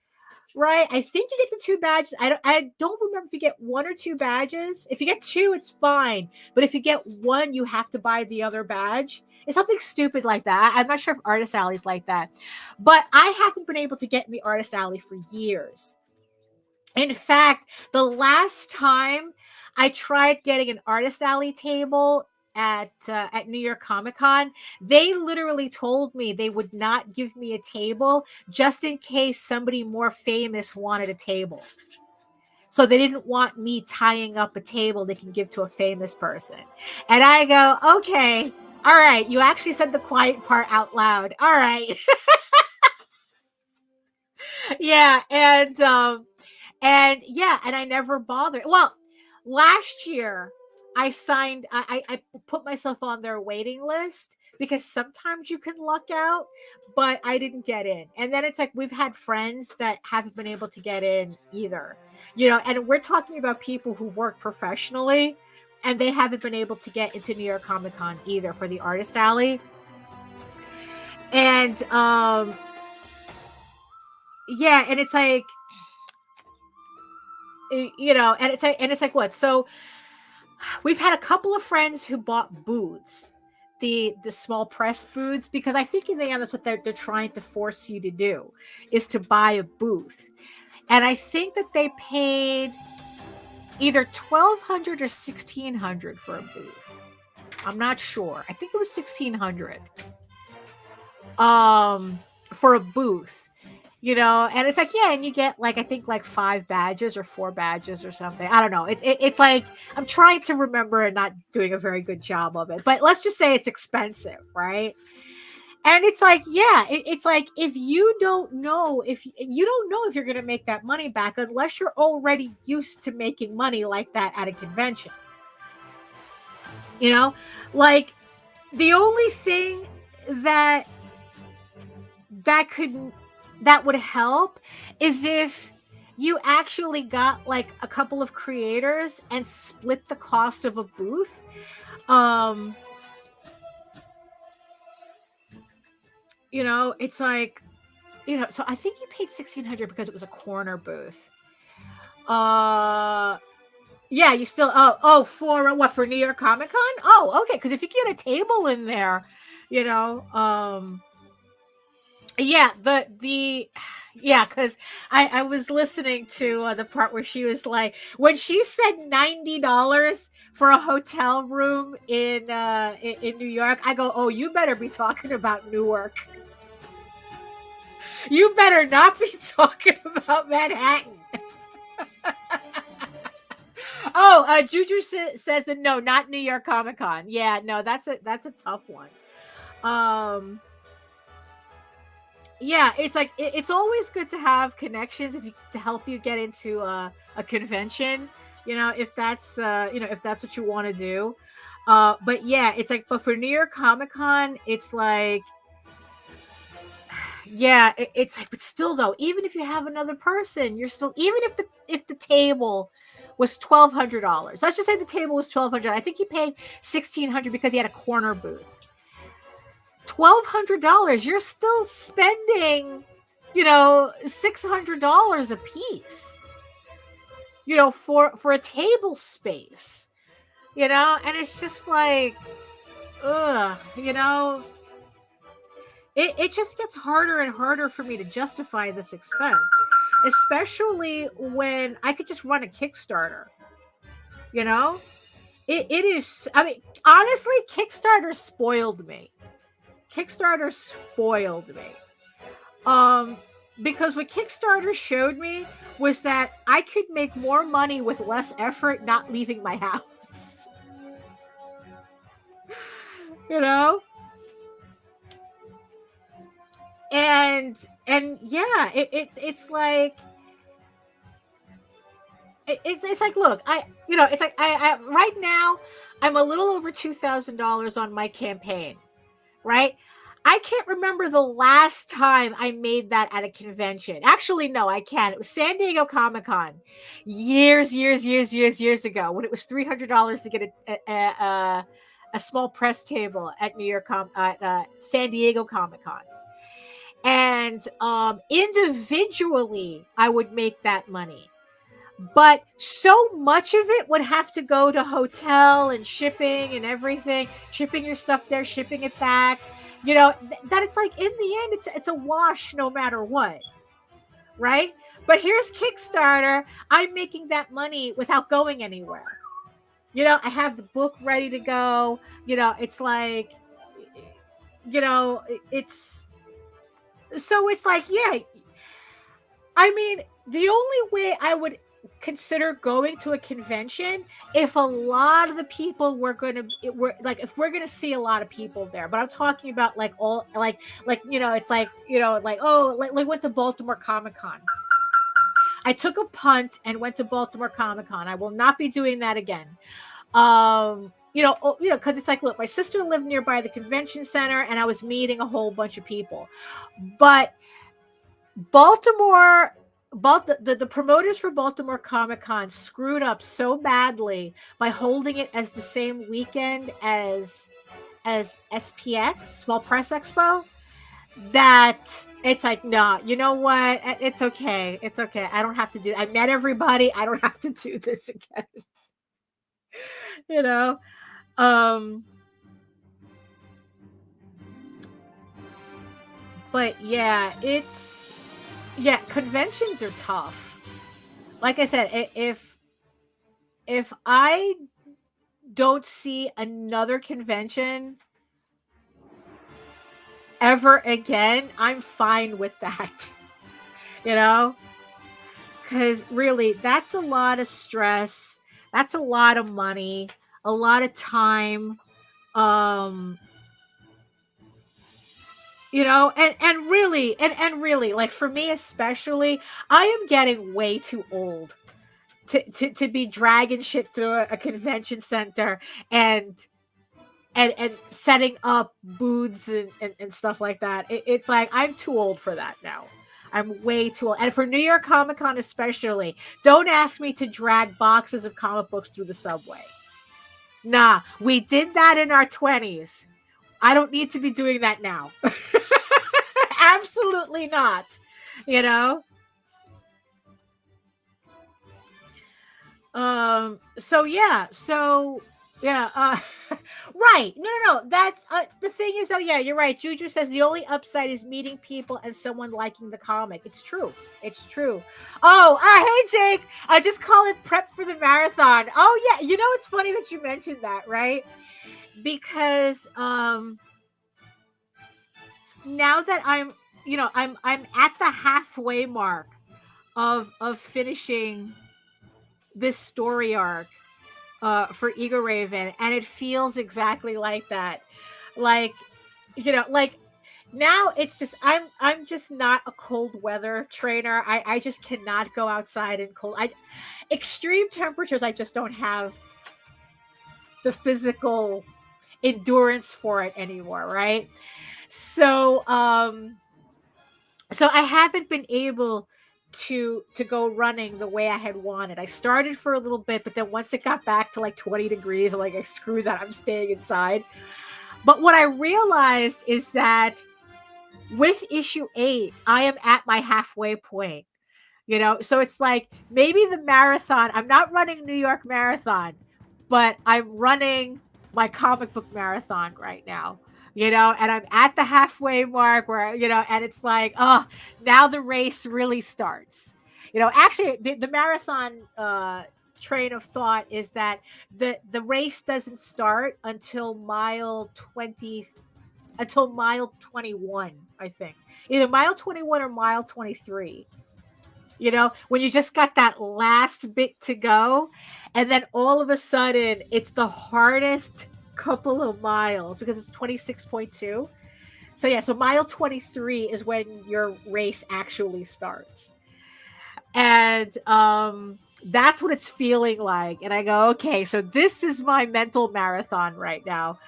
right? I think you get the 2 badges. I don't remember if you get 1 or 2 badges. If you get 2, it's fine, but if you get 1, you have to buy the other badge. It's something stupid like that. I'm not sure if artist alley's like that, but I haven't been able to get in the artist alley for years. In fact, the last time I tried getting an artist alley table at New York Comic Con, they literally told me they would not give me a table just in case somebody more famous wanted a table. So they didn't want me tying up a table they can give to a famous person. And I go, okay, all right, you actually said the quiet part out loud. All right. Yeah, and I never bothered. Well, last year I put myself on their waiting list because sometimes you can luck out, but I didn't get in. And then it's like, we've had friends that haven't been able to get in either, and we're talking about people who work professionally and they haven't been able to get into New York Comic Con either for the artist alley. And, and it's like, and it's like what? So we've had a couple of friends who bought booths, the small press booths, because I think in the end that's what they're trying to force you to do, is to buy a booth. And I think that they paid either $1,200 or $1,600 for a booth. I'm not sure. I think it was $1,600 for a booth. And it's like, and you get like, I think like 5 badges or 4 badges or something. I don't know. It's like, I'm trying to remember and not doing a very good job of it, but let's just say it's expensive, right? And it's like, it's like, if you don't know if you're going to make that money back unless you're already used to making money like that at a convention. Like the only thing that would help is if you actually got like a couple of creators and split the cost of a booth. It's like, so I think you paid $1,600 because it was a corner booth. Yeah, you still, for what, for New York Comic Con? Oh, okay. Because if you get a table in there, Yeah, yeah, because I was listening to the part where she was like, when she said $90 for a hotel room in New York, I go, oh, you better be talking about Newark. You better not be talking about Manhattan. Oh, Juju says that no, not New York Comic Con. Yeah, no, that's a tough one. Yeah, it's like it's always good to have connections to help you get into a convention. If that's if that's what you want to do. But yeah, it's like, but for New York Comic Con, it's like, yeah, it's like, but still though, even if you have another person, you're still, even if the table was $1,200. Let's just say the table was 1,200. I think he paid 1,600 because he had a corner booth. $1,200. You're still spending, $600 a piece. For a table space. And it's just like, ugh, it just gets harder and harder for me to justify this expense, especially when I could just run a Kickstarter. It is, I mean, honestly, Kickstarter spoiled me. Because what Kickstarter showed me was that I could make more money with less effort not leaving my house. you know and yeah, it's like, it's like, look, it's like, I right now I'm a little over $2,000 on my campaign, right? I can't remember the last time I made that at a convention. Actually, no, I can't. It was San Diego Comic-Con years ago, when it was $300 to get a small press table at San Diego Comic-Con. And individually, I would make that money. But so much of it would have to go to hotel and shipping and everything, shipping your stuff there, shipping it back, that it's like, in the end, it's a wash no matter what, right? But here's Kickstarter. I'm making that money without going anywhere. I have the book ready to go. It's like, it's, so it's like, yeah, I mean, the only way I would consider going to a convention, if a lot of the people if we're gonna see a lot of people there. But I'm talking about like all it's like, like went to Baltimore Comic Con. I took a punt and went to Baltimore Comic Con. I will not be doing that again. Because it's like, look, my sister lived nearby the convention center, and I was meeting a whole bunch of people. But the promoters for Baltimore Comic Con screwed up so badly by holding it as the same weekend as SPX, Small Press Expo, that it's like, no, you know what? It's okay. I don't have to do. I met everybody. I don't have to do this again. you know. Um, but yeah, conventions are tough. Like I said, if I don't see another convention ever again, I'm fine with that. Because really, that's a lot of stress. That's a lot of money, a lot of time. And really, like, for me especially, I am getting way too old to be dragging shit through a convention center and setting up booths and stuff like that. It's like, I'm too old for that now. I'm way too old. And for New York Comic Con especially, don't ask me to drag boxes of comic books through the subway. Nah, we did that in our 20s. I don't need to be doing that now. Absolutely not. So yeah. So Yeah, right. No. That's the thing is, oh yeah, you're right. Juju says the only upside is meeting people and someone liking the comic. It's true. It's true. Oh, hey Jake. I just call it prep for the marathon. Oh yeah, it's funny that you mentioned that, right? Because now that I'm at the halfway mark of finishing this story arc for EGORAVEN, and it feels exactly like that. Like, like now it's just I'm just not a cold weather trainer. I just cannot go outside in cold. I extreme temperatures. I just don't have the physical endurance for it anymore. Right. So so I haven't been able to go running the way I had wanted. I started for a little bit, but then once it got back to like 20 degrees, I'm like, screw that, I'm staying inside. But what I realized is that with issue 8, I am at my halfway point. So it's like maybe the marathon, I'm not running New York Marathon, but I'm running my comic book marathon right now. And I'm at the halfway mark where, and it's like, oh, now the race really starts. Actually, the marathon train of thought is that the race doesn't start until mile 21, I think. Either mile 21 or mile 23. When you just got that last bit to go, and then all of a sudden it's the hardest couple of miles because it's 26.2. So yeah, so mile 23 is when your race actually starts. And that's what it's feeling like. And I go, okay, so this is my mental marathon right now.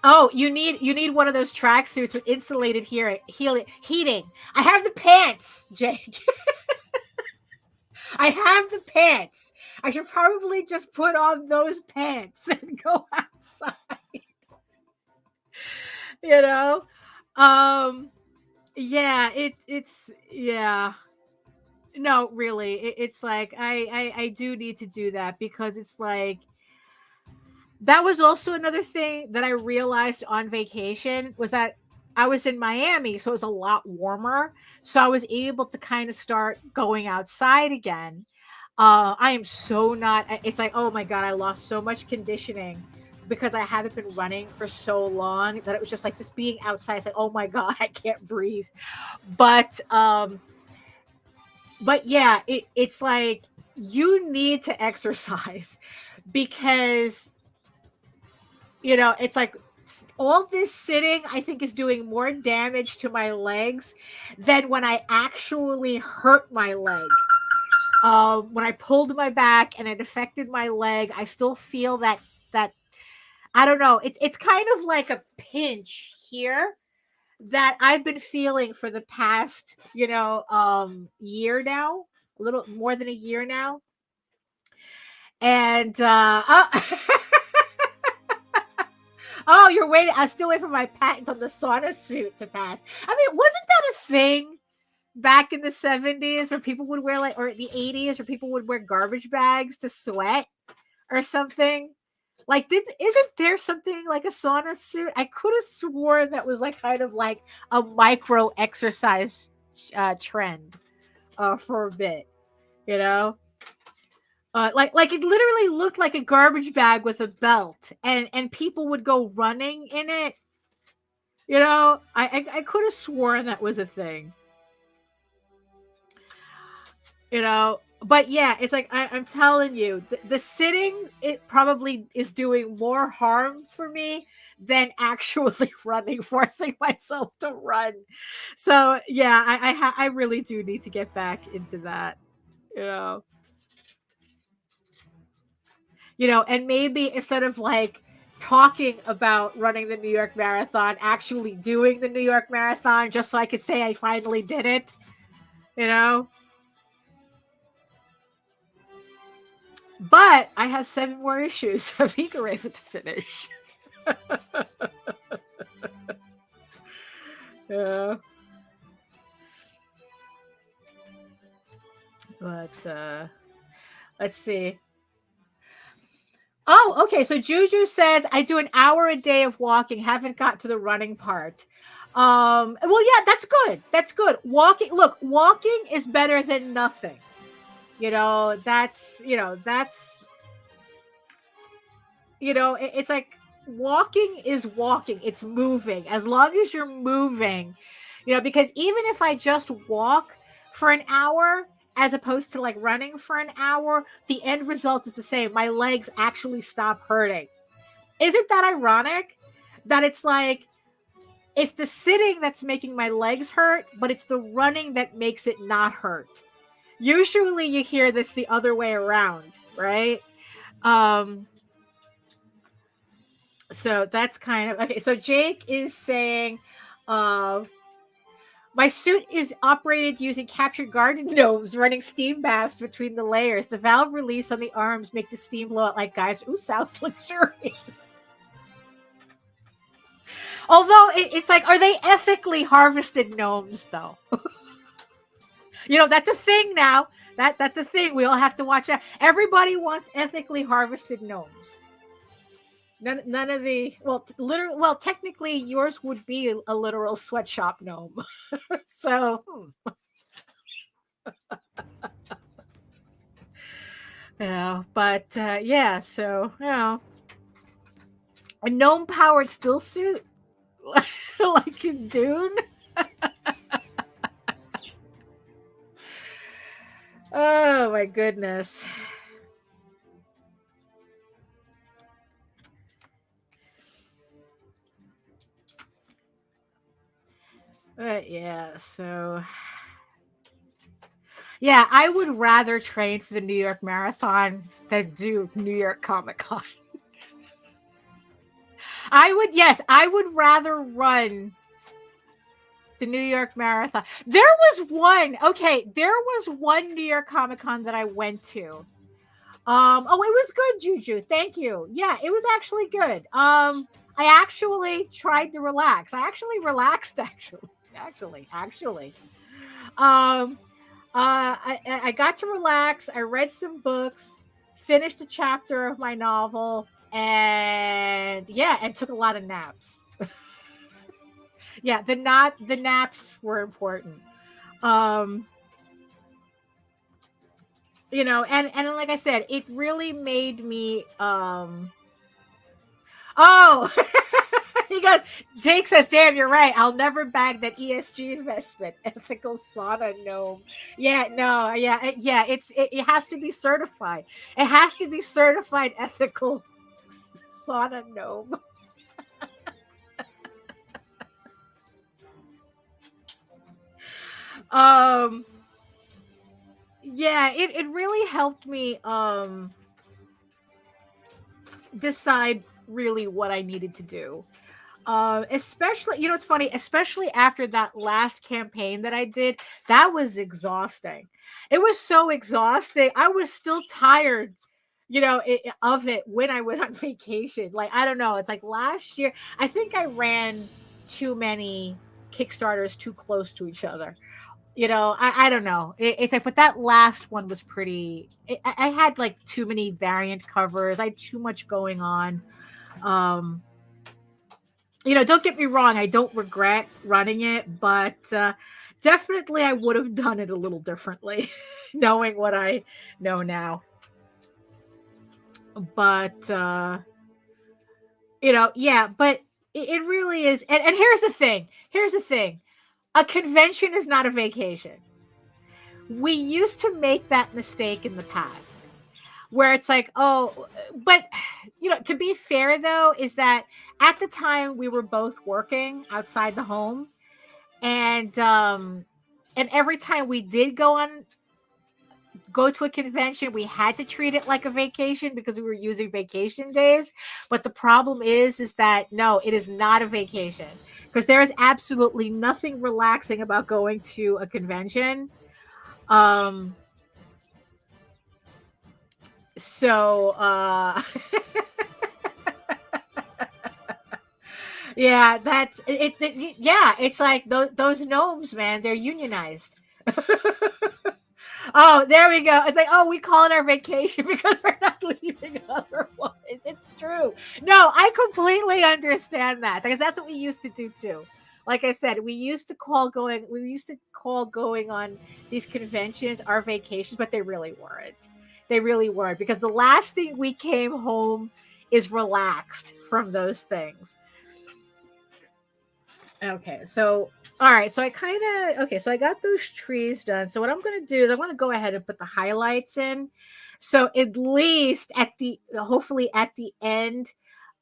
Oh, you need one of those tracksuits with insulated heating. I have the pants, Jake. I have the pants. I should probably just put on those pants and go outside. You know? Um yeah, it's yeah. No, really. It's like I do need to do that because it's like that was also another thing that I realized on vacation was that I was in Miami, so it was a lot warmer. So I was able to kind of start going outside again. I am so not, it's like, oh my God, I lost so much conditioning because I haven't been running for so long that it was just like just being outside. It's like, oh my God, I can't breathe. But but yeah, it's like you need to exercise because it's like all this sitting, I think, is doing more damage to my legs than when I actually hurt my leg. When I pulled my back and it affected my leg, I still feel that I don't know. It's kind of like a pinch here that I've been feeling for the past, year now, a little more than a year now. And oh, you're waiting. I still wait for my patent on the sauna suit to pass. I mean, wasn't that a thing back in the 70s where people would wear or the 80s where people would wear garbage bags to sweat or something? Like, isn't there something like a sauna suit? I could have sworn that was like kind of like a micro exercise trend for a bit, you know? Like it literally looked like a garbage bag with a belt, and people would go running in it. I could have sworn that was a thing. But yeah, it's like I'm telling you, the sitting, it probably is doing more harm for me than actually running, forcing myself to run. So yeah, I really do need to get back into that. You know, and maybe instead of like talking about running the New York Marathon, actually doing the New York Marathon, just so I could say I finally did it. You know. But I have 7 more issues of EGORAVEN to finish. Yeah. But let's see. Oh, okay. So Juju says I do an hour a day of walking. Haven't got to the running part. Well, yeah, that's good. That's good. Walking. Look, walking is better than nothing. That's it's like walking is walking. It's moving. As long as you're moving, because even if I just walk for an hour as opposed to like running for an hour, the end result is the same. My legs actually stop hurting. Isn't that ironic? That it's like, it's the sitting that's making my legs hurt, but it's the running that makes it not hurt. Usually you hear this the other way around, right? So that's kind of okay. So Jake is saying, my suit is operated using captured garden gnomes running steam baths between the layers. The valve release on the arms make the steam blow out like guys. Ooh, sounds luxurious. Although it's like, are they ethically harvested gnomes though? That's a thing now. That's a thing. We all have to watch out. Everybody wants ethically harvested gnomes. None of the technically yours would be a literal sweatshop gnome. So yeah, so a gnome powered still suit like in Dune. Oh my goodness. Yeah, so yeah, I would rather train for the New York Marathon than do New York Comic Con. I would rather run the New York Marathon. There was one New York Comic Con that I went to. It was good, Juju. Thank you. Yeah, it was actually good. I actually tried to relax. I actually relaxed, actually. I got to relax. I read some books, finished a chapter of my novel, and took a lot of naps. Yeah, the naps were important. And like I said, it really made me he goes, Jake says, damn, you're right. I'll never bag that ESG investment. Ethical sauna gnome. Yeah, no, yeah. It has to be certified. It has to be certified ethical sauna gnome. It really helped me decide really what I needed to do. Especially, it's funny, especially after that last campaign that I did, that was exhausting. It was so exhausting. I was still tired, of it when I went on vacation. Like, I don't know. It's like last year, I think I ran too many Kickstarters too close to each other. I don't know. It's like, but that last one was pretty, I had like too many variant covers. I had too much going on. Don't get me wrong. I don't regret running it, but definitely I would have done it a little differently, knowing what I know now. But, but it really is. And here's the thing. A convention is not a vacation. We used to make that mistake in the past where it's like, but to be fair though, is that at the time we were both working outside the home, and every time we did go to a convention, we had to treat it like a vacation because we were using vacation days. But the problem is that no, it is not a vacation, because there is absolutely nothing relaxing about going to a convention. So yeah, that's it, yeah, it's like those gnomes, man, they're unionized. Oh, there we go. It's like, we call it our vacation because we're not leaving otherwise. It's true. No, I completely understand that because that's what we used to do too. Like I said, we used to call going on these conventions our vacations, but they really weren't. They really weren't because the last thing we came home is relaxed from those things. Okay, so all right, so so I got those trees done. So what I'm gonna do is I'm gonna go ahead and put the highlights in. So at least hopefully at the end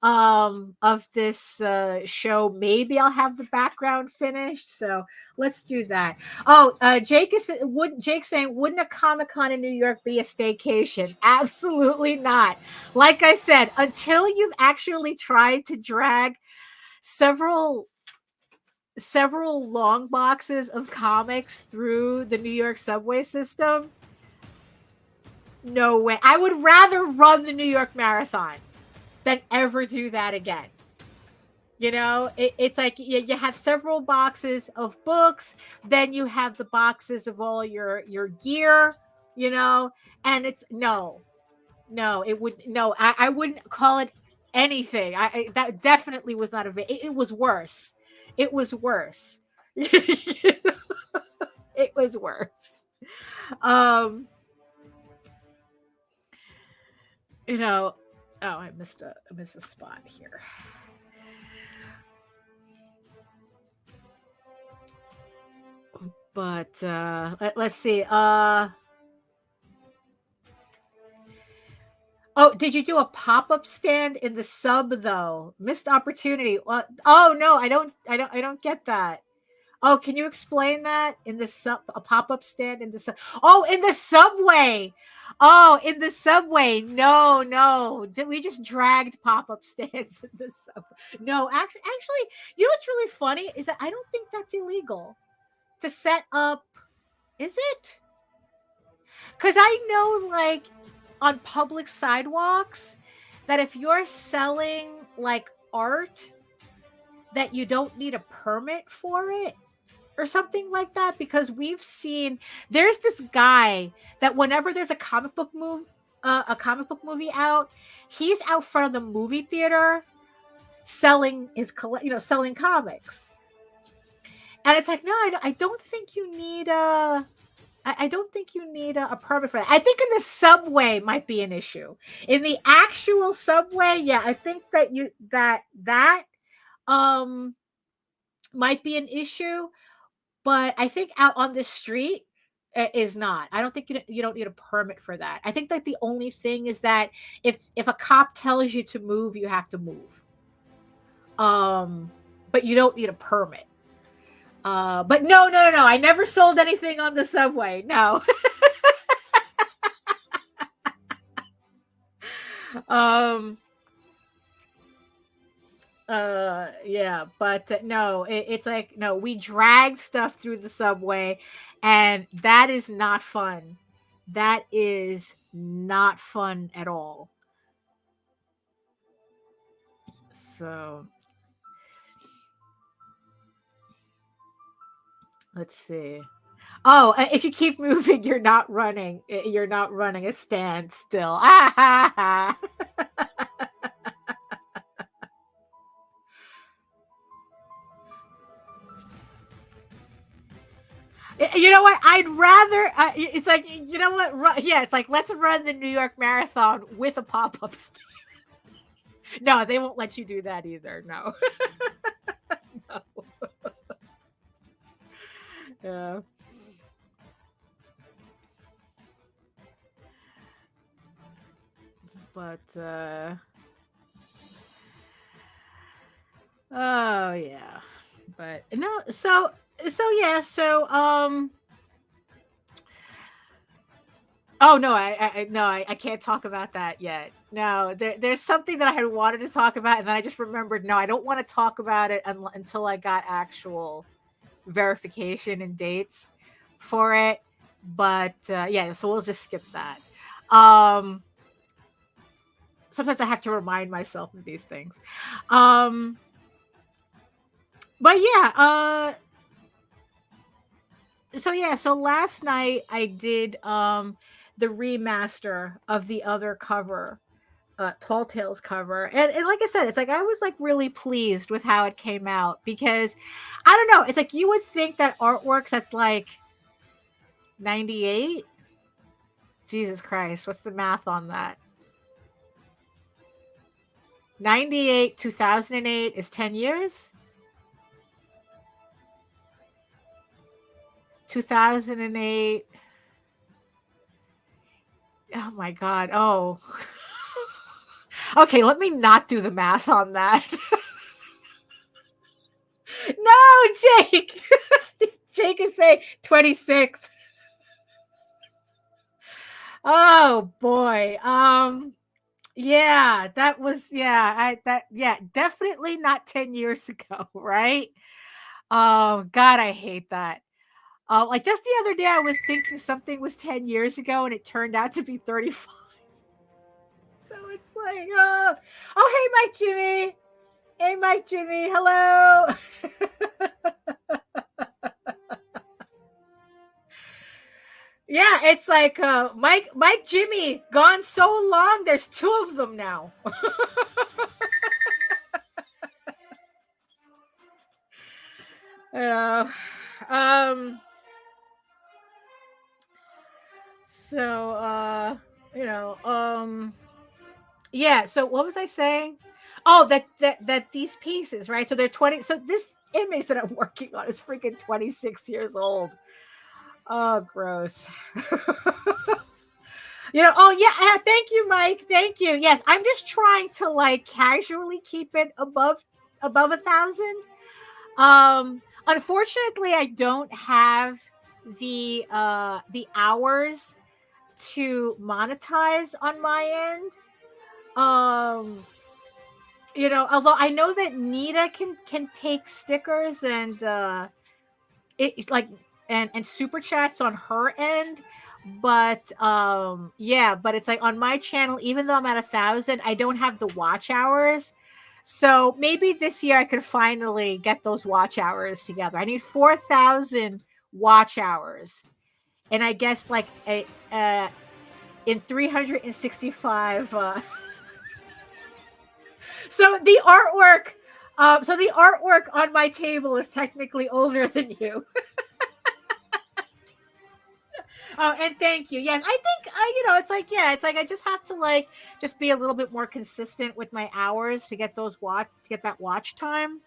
of this show, maybe I'll have the background finished. So let's do that. Oh, Jake's saying, wouldn't a Comic-Con in New York be a staycation? Absolutely not. Like I said, until you've actually tried to drag several long boxes of comics through the New York subway system, no way. I would rather run the New York Marathon than ever do that again. You know, it's like you have several boxes of books, then you have the boxes of all your gear, you know, and it's I wouldn't call it anything. That definitely was not it was worse. It was worse. It was worse. Um, you know, oh, I missed a spot here. But let's see. Oh, did you do a pop-up stand in the sub though? Missed opportunity. Oh no, I don't get that. Oh, can you explain that? In the sub, a pop-up stand in the sub. Oh, in the subway. Oh, in the subway. No. We just dragged pop-up stands in the subway. No, actually, you know what's really funny is that I don't think that's illegal to set up. Is it? Because I know, like, on public sidewalks, that if you're selling like art, that you don't need a permit for it or something like that. Because we've seen there's this guy that whenever there's a comic book movie out, he's out front of the movie theater selling selling comics. And it's like, no, I don't think you need I don't think you need a permit for that. I think in the subway might be an issue. In the actual subway, yeah, I think that that might be an issue. But I think out on the street is not. I don't think you don't need a permit for that. I think that the only thing is that if a cop tells you to move, you have to move. But you don't need a permit. But no. I never sold anything on the subway. No. Yeah, but no, it's like, no, we drag stuff through the subway, and that is not fun. That is not fun at all. So let's see. Oh, if you keep moving, you're not running. You're not running a standstill. You know what? I'd rather. It's like, you know what? Yeah, it's like, let's run the New York Marathon with a pop-up stand. No, they won't let you do that either. No. No. Yeah. But oh yeah. But no, so yeah, so oh no, I can't talk about that yet. No, there's something that I had wanted to talk about, and then I just remembered, no, I don't want to talk about it until I got actual verification and dates for it. But yeah, so we'll just skip that. Sometimes I have to remind myself of these things. But yeah, so last night I did the remaster of the other cover Tall Tales cover, and like I said, it's like I was like really pleased with how it came out, because I don't know, it's like you would think that artworks that's like 98. Jesus Christ, what's the math on that? 98, 2008 is 10 years. 2008. Oh my God. Oh. Okay, let me not do the math on that. No, Jake. Jake is saying 26. Oh boy. Yeah, that was definitely not 10 years ago, right? Oh God, I hate that. Like just the other day I was thinking something was 10 years ago and it turned out to be 35. So it's like, oh, hey, Mike Jimmy. Hey, Mike Jimmy. Hello. Yeah, it's like Mike Jimmy gone so long. There's two of them now. Yeah. So yeah, so what was I saying? Oh, that these pieces, right? So they're 20. So this image that I'm working on is freaking 26 years old. Oh, gross. Oh yeah, thank you, Mike. Thank you. Yes, I'm just trying to like casually keep it above 1,000. Unfortunately, I don't have the hours to monetize on my end. Although I know that Nita can take stickers and it like and super chats on her end, but but it's like on my channel, even though I'm at 1,000, I don't have the watch hours. So maybe this year I could finally get those watch hours together. I need 4,000 watch hours, and I guess like in 365. So the artwork. So the artwork on my table is technically older than you. Oh, and thank you. Yes, I think it's like it's like I just have to like just be a little bit more consistent with my hours to get that watch time.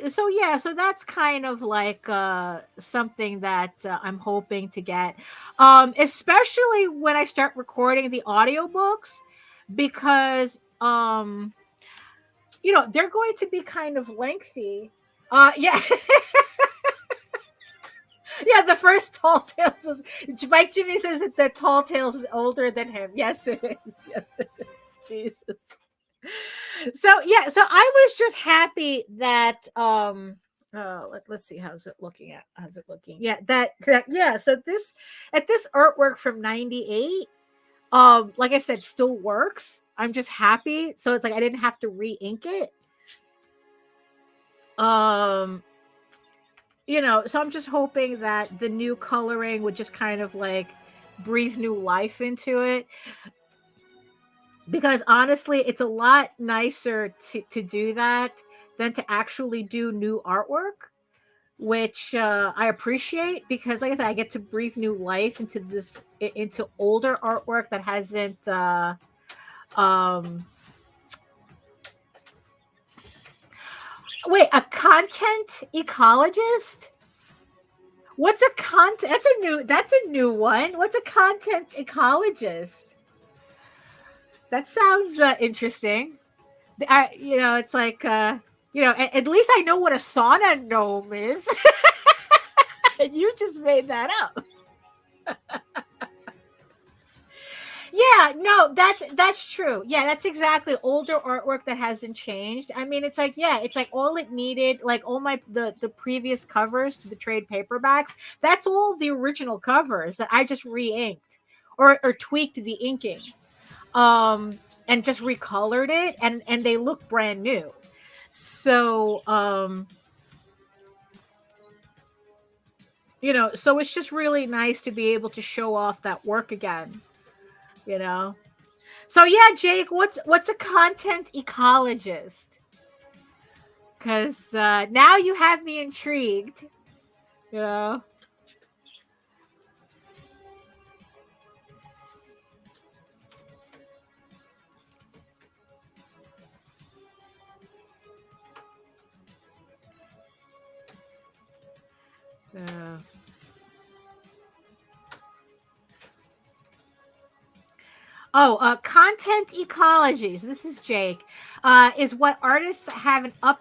So yeah, so that's kind of like something that I'm hoping to get, especially when I start recording the audiobooks, because they're going to be kind of lengthy. Yeah. Yeah, the first Tall Tales is Mike Jimmy says that the Tall Tales is older than him. Yes, it is. Yes, it is. Jesus. So yeah, so I was just happy that let's see, how's it looking? Yeah, yeah, so this artwork from 98, like I said, still works. I'm just happy. So it's like I didn't have to re-ink it. So I'm just hoping that the new coloring would just kind of like breathe new life into it, because honestly it's a lot nicer to do that than to actually do new artwork, which I appreciate, because like I said, I get to breathe new life into older artwork that hasn't wait, a content ecologist? What's a content? That's a new one. What's a content ecologist? That sounds interesting. It's like at least I know what a sauna gnome is. And you just made that up. Yeah, no, that's true. Yeah, that's exactly older artwork that hasn't changed. I mean, it's like, yeah, it's like all it needed, like all the previous covers to the trade paperbacks, that's all the original covers that I just re-inked or tweaked the inking. And just recolored it, and they look brand new. So You know, so it's just really nice to be able to show off that work again, you know. So yeah, Jake, what's a content ecologist? Because now you have me intrigued. You know. Yeah. Oh, content ecology. So this is Jake. Is what artists have an up.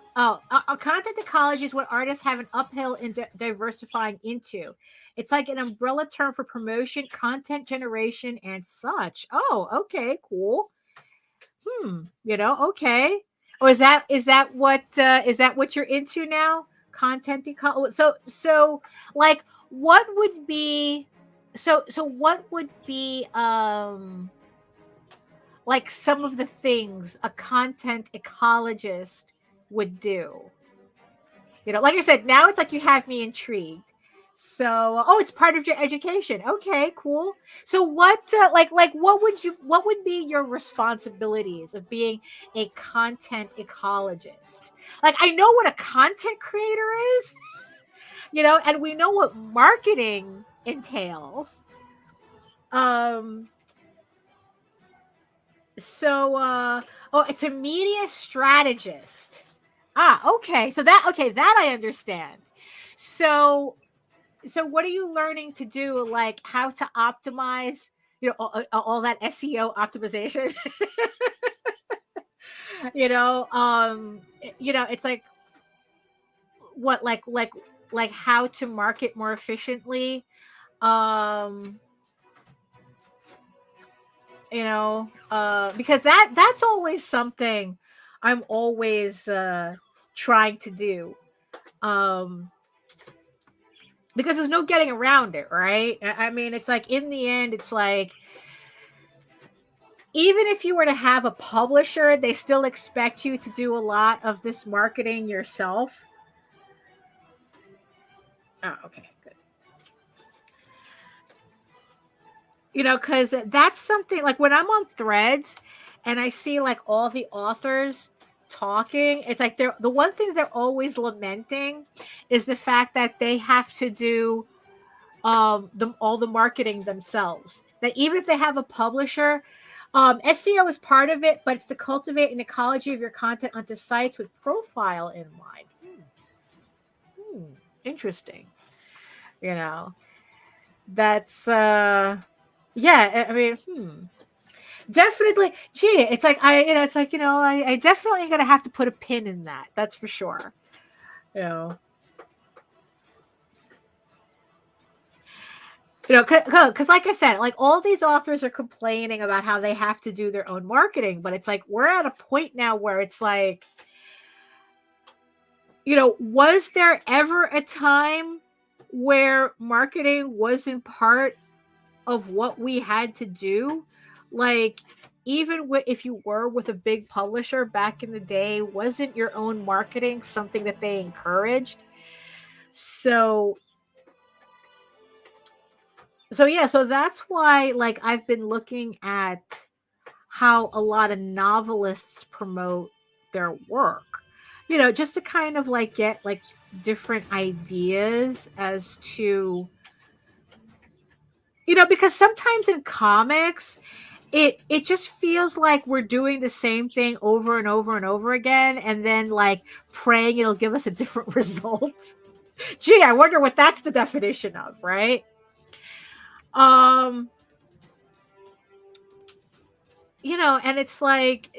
Content ecology is what artists have an uphill in diversifying into. It's like an umbrella term for promotion, content generation, and such. Oh, okay, cool. You know, okay. Oh, is that what you're into now? Content ecology. So like, what would be what would be like some of the things a content ecologist would do? You know, like I said, now it's like you have me intrigued. So, oh, it's part of your education. Okay, cool. So, what, what would be your responsibilities of being a content ecologist? Like, I know what a content creator is, you know, and we know what marketing entails. Oh, it's a media strategist. Okay. That I understand. So, what are you learning to do? Like how to optimize, you know, all that SEO optimization, you know, it's like what, like how to market more efficiently. Um, because that's always something I'm always trying to do. Um, because there's no getting around it, right? I mean, it's like in the end, it's like even if you were to have a publisher, they still expect you to do a lot of this marketing yourself. Oh, okay, good. You know, because that's something like when I'm on threads and I see like all the authors talking, it's like they're the one thing they're always lamenting is the fact that they have to do all the marketing themselves. That even if they have a publisher, SEO is part of it, but it's to cultivate an ecology of your content onto sites with profile in mind. Interesting. You know, that's yeah. I mean, definitely. Gee, it's like it's like I definitely gonna have to put a pin in that. That's for sure. You know. You know, because like I said, like all these authors are complaining about how they have to do their own marketing, but it's like we're at a point now where it's like, was there ever a time where marketing wasn't part of what we had to do? Like, even if you were with a big publisher back in the day, wasn't your own marketing something that they encouraged? So yeah, so that's why like I've been looking at how a lot of novelists promote their work. Just to kind of like get like different ideas as to because sometimes in comics it just feels like we're doing the same thing over and over and over again and then like praying it'll give us a different result. Gee, I wonder what that's the definition of, right? um and it's like,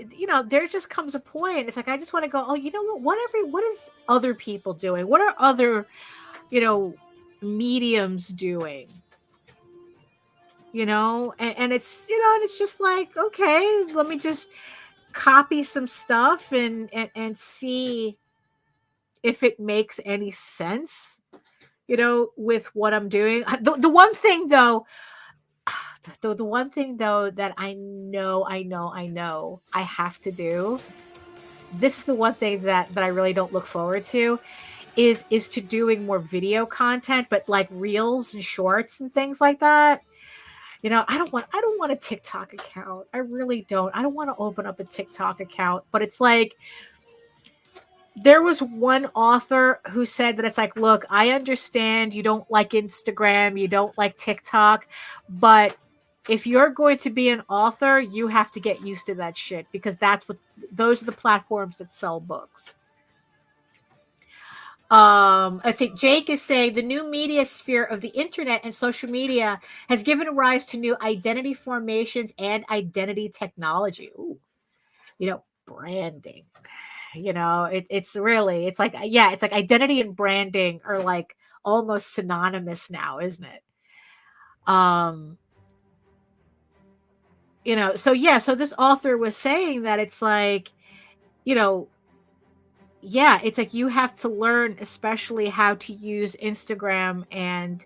there just comes a point. It's like, I just want to go, oh, you know what is other people doing? What are other, mediums doing? And it's, and it's just like, okay, let me just copy some stuff and see if it makes any sense, with what I'm doing. The one thing though, the one thing though that I know I have to do, this is the one thing that I really don't look forward to, is to doing more video content, but like reels and shorts and things like that. You know, I don't want a TikTok account. I really don't. I don't want to open up a TikTok account, but it's like there was one author who said that it's like, look, I understand you don't like Instagram, you don't like TikTok, but if you're going to be an author, you have to get used to that shit because those are the platforms that sell books. I think Jake is saying the new media sphere of the internet and social media has given rise to new identity formations and identity technology. Ooh, you know, branding. You know, it's like, yeah, it's like identity and branding are like almost synonymous now, isn't it? You know, so yeah, so this author was saying that it's like, you know, yeah, it's like you have to learn especially how to use Instagram and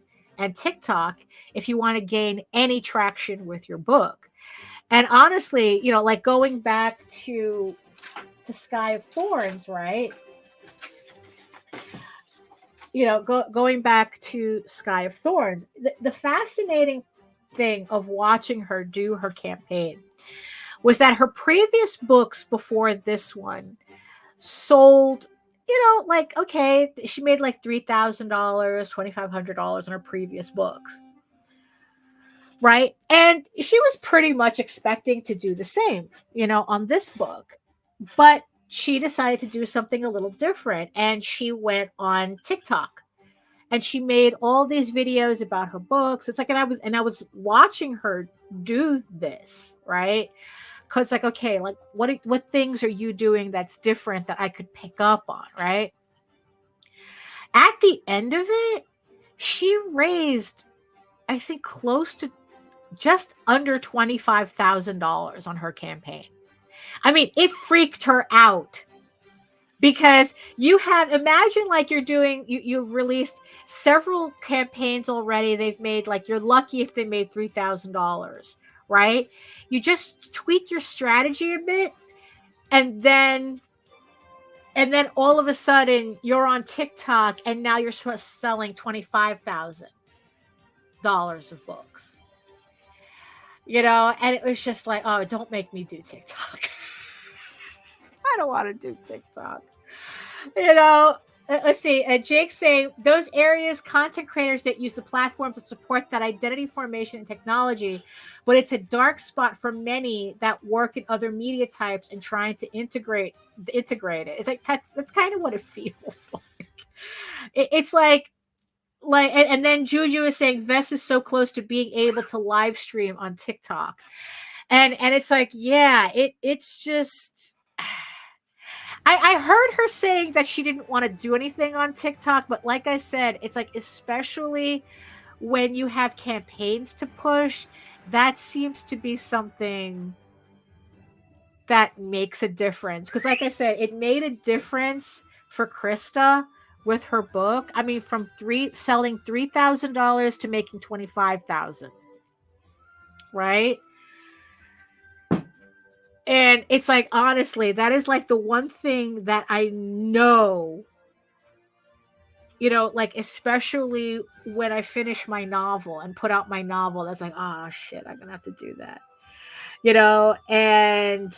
TikTok if you want to gain any traction with your book. And honestly, you know, like going back to Sky of Thorns, right? You know, going back to Sky of Thorns, the fascinating thing of watching her do her campaign was that her previous books before this one sold, you know, like, okay, she made like $3,000, $2,500 on her previous books, right? And she was pretty much expecting to do the same, you know, on this book. But she decided to do something a little different, and she went on TikTok and she made all these videos about her books. It's like, and I was watching her do this, right? Because like, okay, like what things are you doing that's different that I could pick up on, right? At the end of it, she raised, I think, close to just under $25,000 on her campaign. I mean, it freaked her out because imagine like you've released several campaigns already. They've made, like, you're lucky if they made $3,000, right? You just tweak your strategy a bit, and then all of a sudden you're on TikTok and now you're selling $25,000 of books. You know, and it was just like, oh, don't make me do TikTok. I don't want to do TikTok. You know, let's see. Jake saying those areas, content creators that use the platforms to support that identity formation and technology, but it's a dark spot for many that work in other media types and trying to integrate it. It's like that's kind of what it feels like. It's like and then Juju is saying Vess is so close to being able to live stream on TikTok, and it's like, yeah, it's just. I heard her saying that she didn't want to do anything on TikTok, but like I said, it's like, especially when you have campaigns to push, that seems to be something that makes a difference. Because like I said, it made a difference for Krista with her book. I mean, from selling $3,000 to making $25,000, right? And it's like, honestly, that is like the one thing that I know, you know, like, especially when I finish my novel and put out my novel, that's like, oh shit, I'm gonna have to do that, you know. And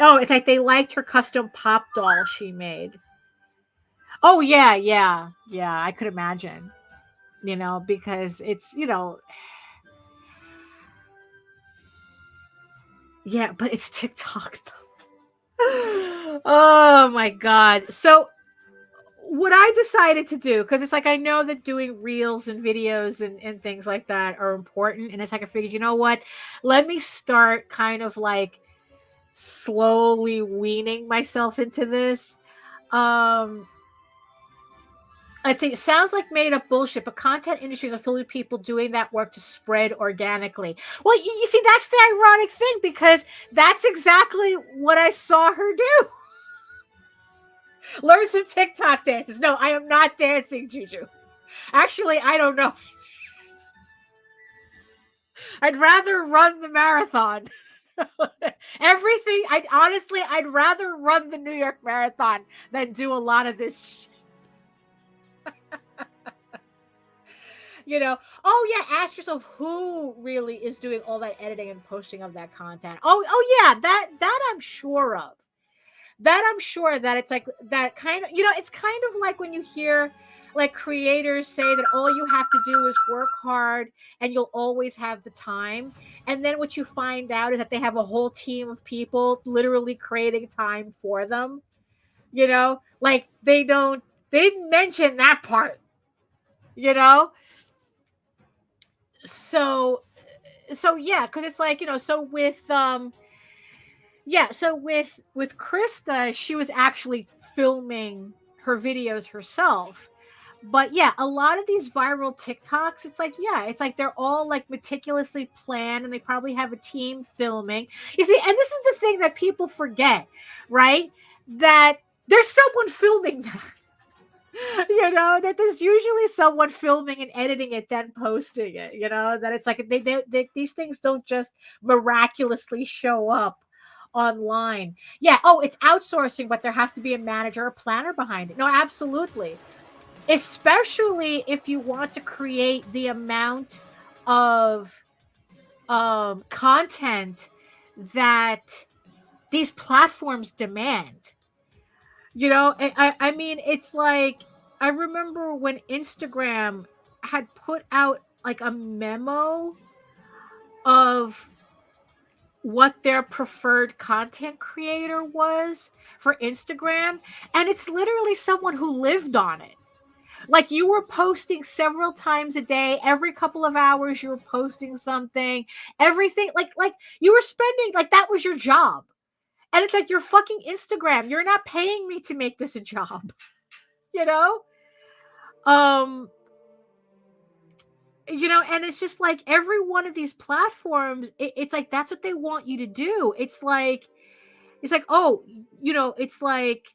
oh, it's like they liked her custom pop doll she made. Oh yeah, I could imagine, you know, because it's, you know, yeah, but it's TikTok though. Oh my god. So what I decided to do, because it's like, I know that doing reels and videos and things like that are important, and it's like, I figured, you know what, let me start kind of like slowly weaning myself into this. I think it sounds like made up bullshit, but content industries are filled with people doing that work to spread organically. Well, you see, that's the ironic thing, because that's exactly what I saw her do. Learn some TikTok dances. No, I am not dancing, Juju. Actually, I don't know. I'd rather run the marathon. Everything. I'd rather run the New York Marathon than do a lot of this shit. Oh yeah, ask yourself who really is doing all that editing and posting of that content. Oh yeah, that I'm sure of. That I'm sure that it's like that kind of, it's kind of like when you hear like creators say that all you have to do is work hard and you'll always have the time. And then what you find out is that they have a whole team of people literally creating time for them. Like they didn't mention that part, you know? So yeah, because it's like, so with with Krista, she was actually filming her videos herself. But yeah, a lot of these viral TikToks, it's like, yeah, it's like they're all like meticulously planned and they probably have a team filming. You see, and this is the thing that people forget, right? That there's someone filming that. That there's usually someone filming and editing it, then posting it, that it's like these things don't just miraculously show up online. Yeah. Oh, it's outsourcing, but there has to be a manager or planner behind it. No, absolutely. Especially if you want to create the amount of content that these platforms demand. I mean, it's like, I remember when Instagram had put out like a memo of what their preferred content creator was for Instagram. And it's literally someone who lived on it. Like, you were posting several times a day, every couple of hours, you were posting something, everything. Like you were spending, like, that was your job. And it's like, you're fucking Instagram. You're not paying me to make this a job. And it's just like every one of these platforms, it's like, that's what they want you to do. It's like, oh, it's like,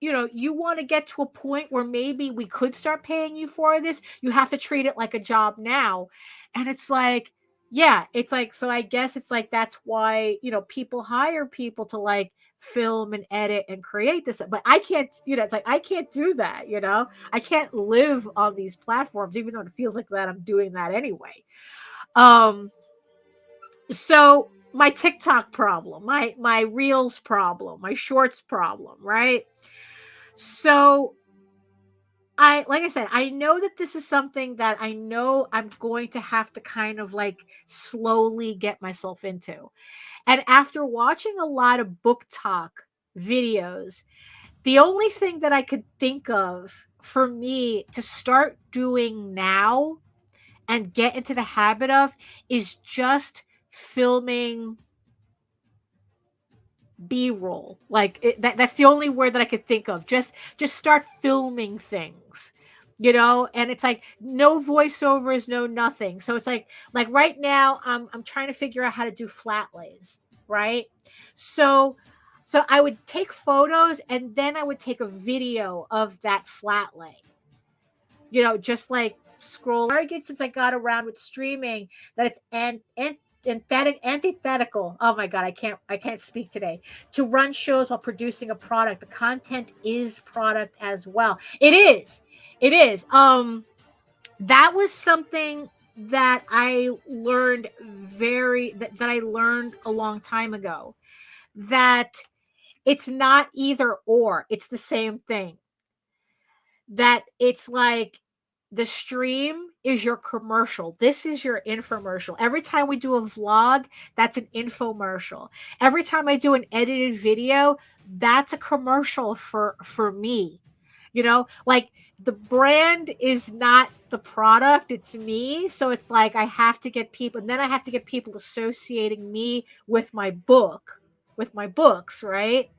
you want to get to a point where maybe we could start paying you for this. You have to treat it like a job now. And it's like, yeah, it's like, so I guess it's like, that's why, people hire people to like film and edit and create this. But I can't, it's like, I can't do that. I can't live on these platforms, even though it feels like that I'm doing that anyway. So my TikTok problem, my Reels problem, my Shorts problem, right? So like I said, I know that this is something that I know I'm going to have to kind of like slowly get myself into. And after watching a lot of book talk videos, the only thing that I could think of for me to start doing now and get into the habit of is just filming B-roll. Like that's the only word that I could think of. Just start filming things, and it's like no voiceovers, no nothing. So it's like right now I'm trying to figure out how to do flat lays, right? So I would take photos and then I would take a video of that flat lay. Just like scroll. Since I got around with streaming, that it's antithetical. Oh my god, I can't speak today. To run shows while producing a product. The content is product as well. It is. That was something that I learned that I learned a long time ago. That it's not either or. It's the same thing. That it's like, the stream is your commercial. This is your infomercial. Every time we do a vlog, that's an infomercial. Every time I do an edited video, that's a commercial for me. Like, the brand is not the product, it's me. So it's like, I have to get people, and then I have to get people associating me with my books, right?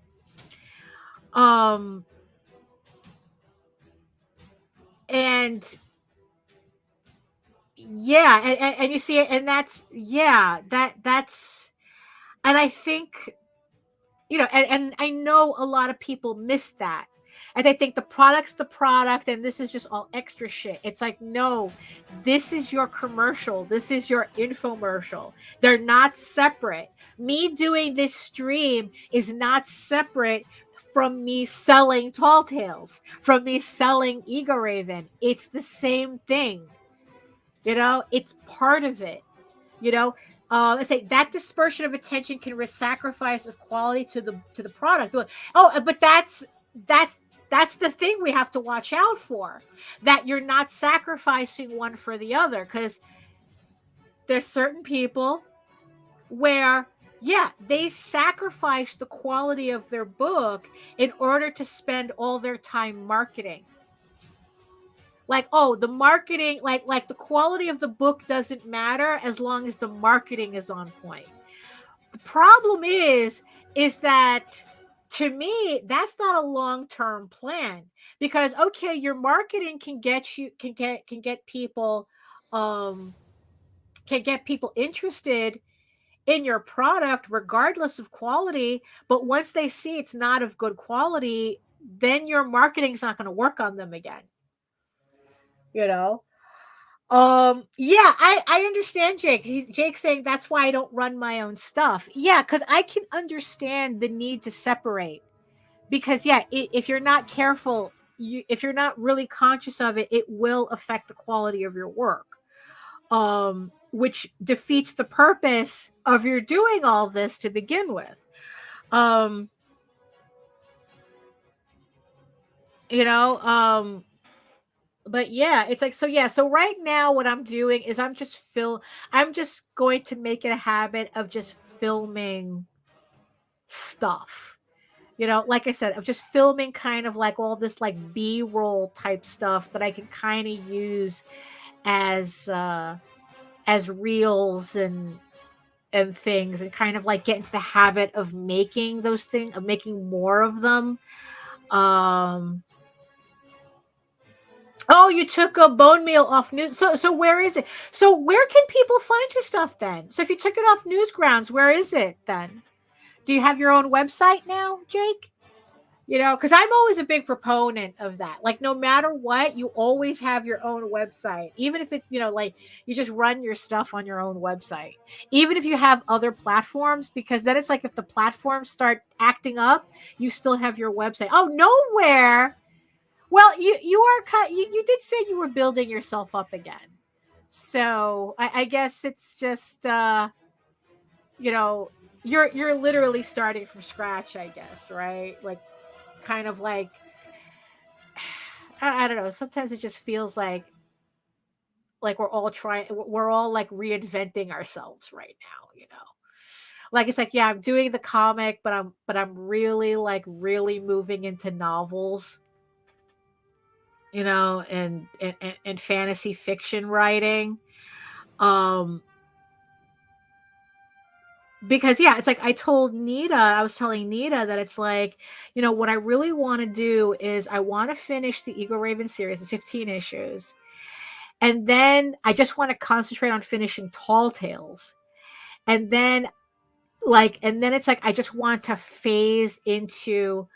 And yeah, and you see it, and that's, yeah, that's, and I think, and I know a lot of people miss that, and they think the product's the product and this is just all extra shit. It's like, no, this is your commercial, this is your infomercial. They're not separate. Me doing this stream is not separate from me selling Tall Tales, from me selling EGORAVEN. It's the same thing. It's part of it. Let's say that dispersion of attention can risk sacrifice of quality to the product. But that's the thing we have to watch out for, that you're not sacrificing one for the other, because there's certain people where, yeah, they sacrifice the quality of their book in order to spend all their time marketing. Like, oh, the marketing, like the quality of the book doesn't matter as long as the marketing is on point. The problem is that, to me, that's not a long-term plan, because okay, your marketing can get people interested in your product regardless of quality, but once they see it's not of good quality, then your marketing's not going to work on them again. Yeah, I understand Jake. Jake's saying that's why I don't run my own stuff. Yeah, because I can understand the need to separate. Because yeah, if you're not careful, if you're not really conscious of it, it will affect the quality of your work. Which defeats the purpose of your doing all this to begin with. But yeah, it's like, so right now what I'm doing is I'm just going to make it a habit of just filming stuff. Like I said, of just filming kind of like all this like B-roll type stuff that I can kind of use as reels and things, and kind of like get into the habit of making those things, of making more of them. Oh, you took a bone meal off news. So where is it? So where can people find your stuff then? So if you took it off Newsgrounds, where is it then? Do you have your own website now, Jake? Because I'm always a big proponent of that. Like, no matter what, you always have your own website. Even if it's, like you just run your stuff on your own website. Even if you have other platforms, because then it's like if the platforms start acting up, you still have your website. Oh, nowhere. Well, you did say you were building yourself up again. So I guess it's just you're literally starting from scratch, I guess, right? Like, kind of like, I don't know. Sometimes it just feels like we're all like reinventing ourselves right now. Like, it's like, yeah, I'm doing the comic, but I'm really really moving into novels. And fantasy fiction writing. Because yeah, it's like I was telling Nita that it's like, what I really want to do is I want to finish the EGORAVEN series, the 15 issues. And then I just want to concentrate on finishing Tall Tales. And then it's like I just want to phase into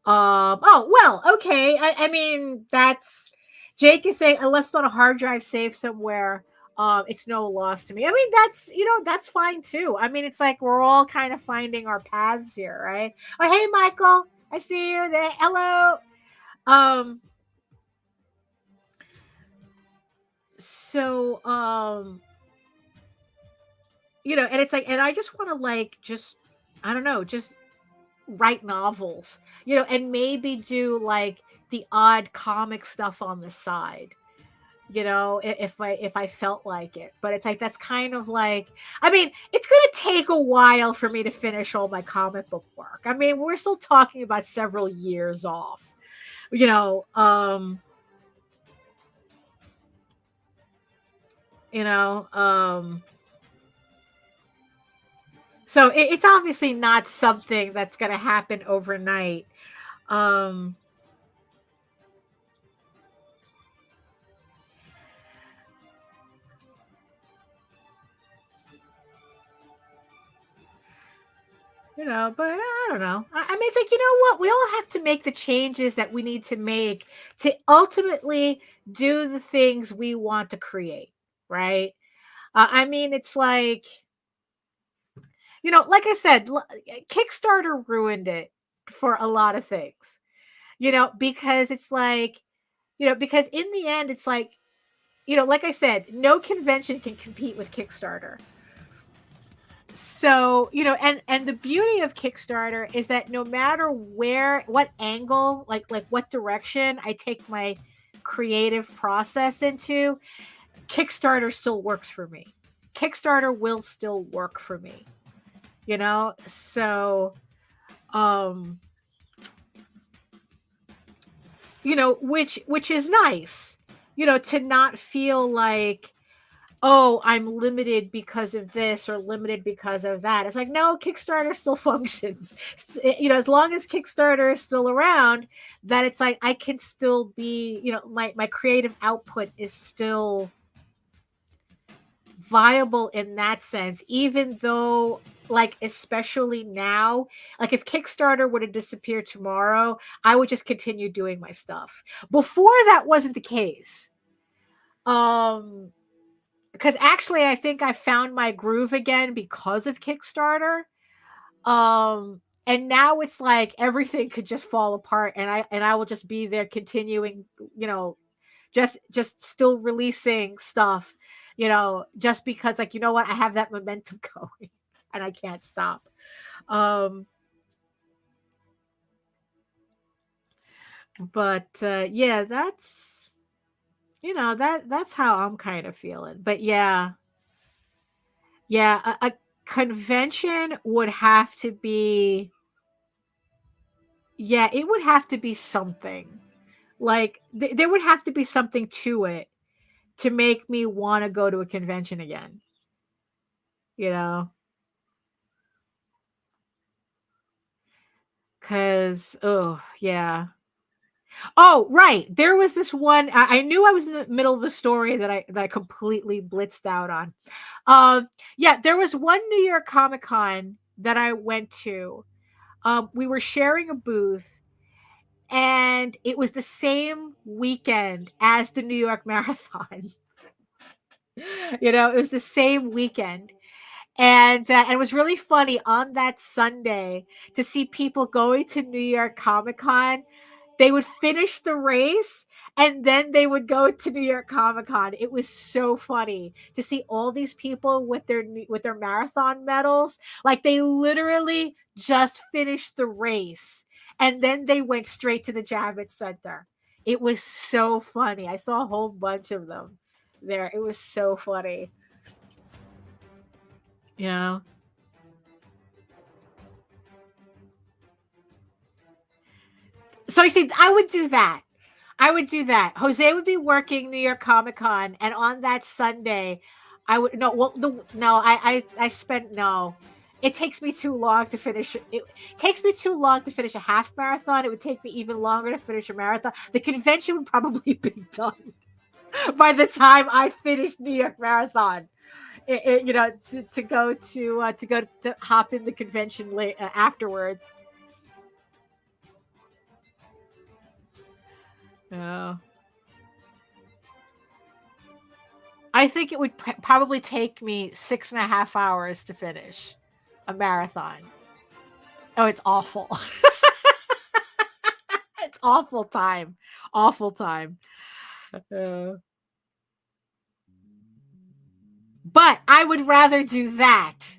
okay. I mean, that's, Jake is saying, unless it's on a hard drive saved somewhere, it's no loss to me. I mean, that's fine too. I mean, it's like we're all kind of finding our paths here, right? Oh, hey, Michael, I see you there. Hello. So, and it's like, and I just want to I don't know, just write novels, and maybe do like the odd comic stuff on the side, if I felt like it. But it's like, that's kind of like, I mean, it's going to take a while for me to finish all my comic book work. I mean, we're still talking about several years off, so it's obviously not something that's going to happen overnight. But I don't know. I mean, it's like, you know what? We all have to make the changes that we need to make to ultimately do the things we want to create, right? I mean, it's like, like I said, Kickstarter ruined it for a lot of things, because it's like, because in the end, it's like, like I said, no convention can compete with Kickstarter. So, and the beauty of Kickstarter is that no matter what angle, like what direction I take my creative process into, Kickstarter still works for me. Kickstarter will still work for me. So, um, which is nice, to not feel like, oh, I'm limited because of this or limited because of that. It's like, no, Kickstarter still functions. As long as Kickstarter is still around, that it's like I can still be, my creative output is still viable in that sense, even though, like, especially now, like if Kickstarter were to disappear tomorrow, I would just continue doing my stuff. Before, that wasn't the case. Because actually I think I found my groove again because of Kickstarter. And now it's like everything could just fall apart, and I will just be there continuing, just still releasing stuff, just because, like, what, I have that momentum going and I can't stop. But yeah, that's how I'm kind of feeling. But yeah, a convention would have to be, yeah, it would have to be something. Like there would have to be something to it to make me want to go to a convention again. You know, because, oh yeah. Oh, right. There was this one. I knew I was in the middle of a story that I completely blitzed out on. Yeah, there was one New York Comic Con that I went to. We were sharing a booth, and it was the same weekend as the New York Marathon. It was the same weekend. And it was really funny on that Sunday to see people going to New York Comic Con. They would finish the race and then they would go to New York Comic Con. It was so funny to see all these people with their marathon medals. Like, they literally just finished the race and then they went straight to the Javits Center. It was so funny. I saw a whole bunch of them there. It was so funny. You know? So you see, I would do that. I would do that. Jose would be working New York Comic Con, and on that Sunday, I would no. Well, no, I spent no. It takes me too long to finish. It takes me too long to finish a half marathon. It would take me even longer to finish a marathon. The convention would probably be done by the time I finished New York Marathon. To go to hop in the convention afterwards. Yeah. I think it would probably take me 6.5 hours to finish a marathon. Oh, it's awful. It's awful time. Awful time. Uh, but I would rather do that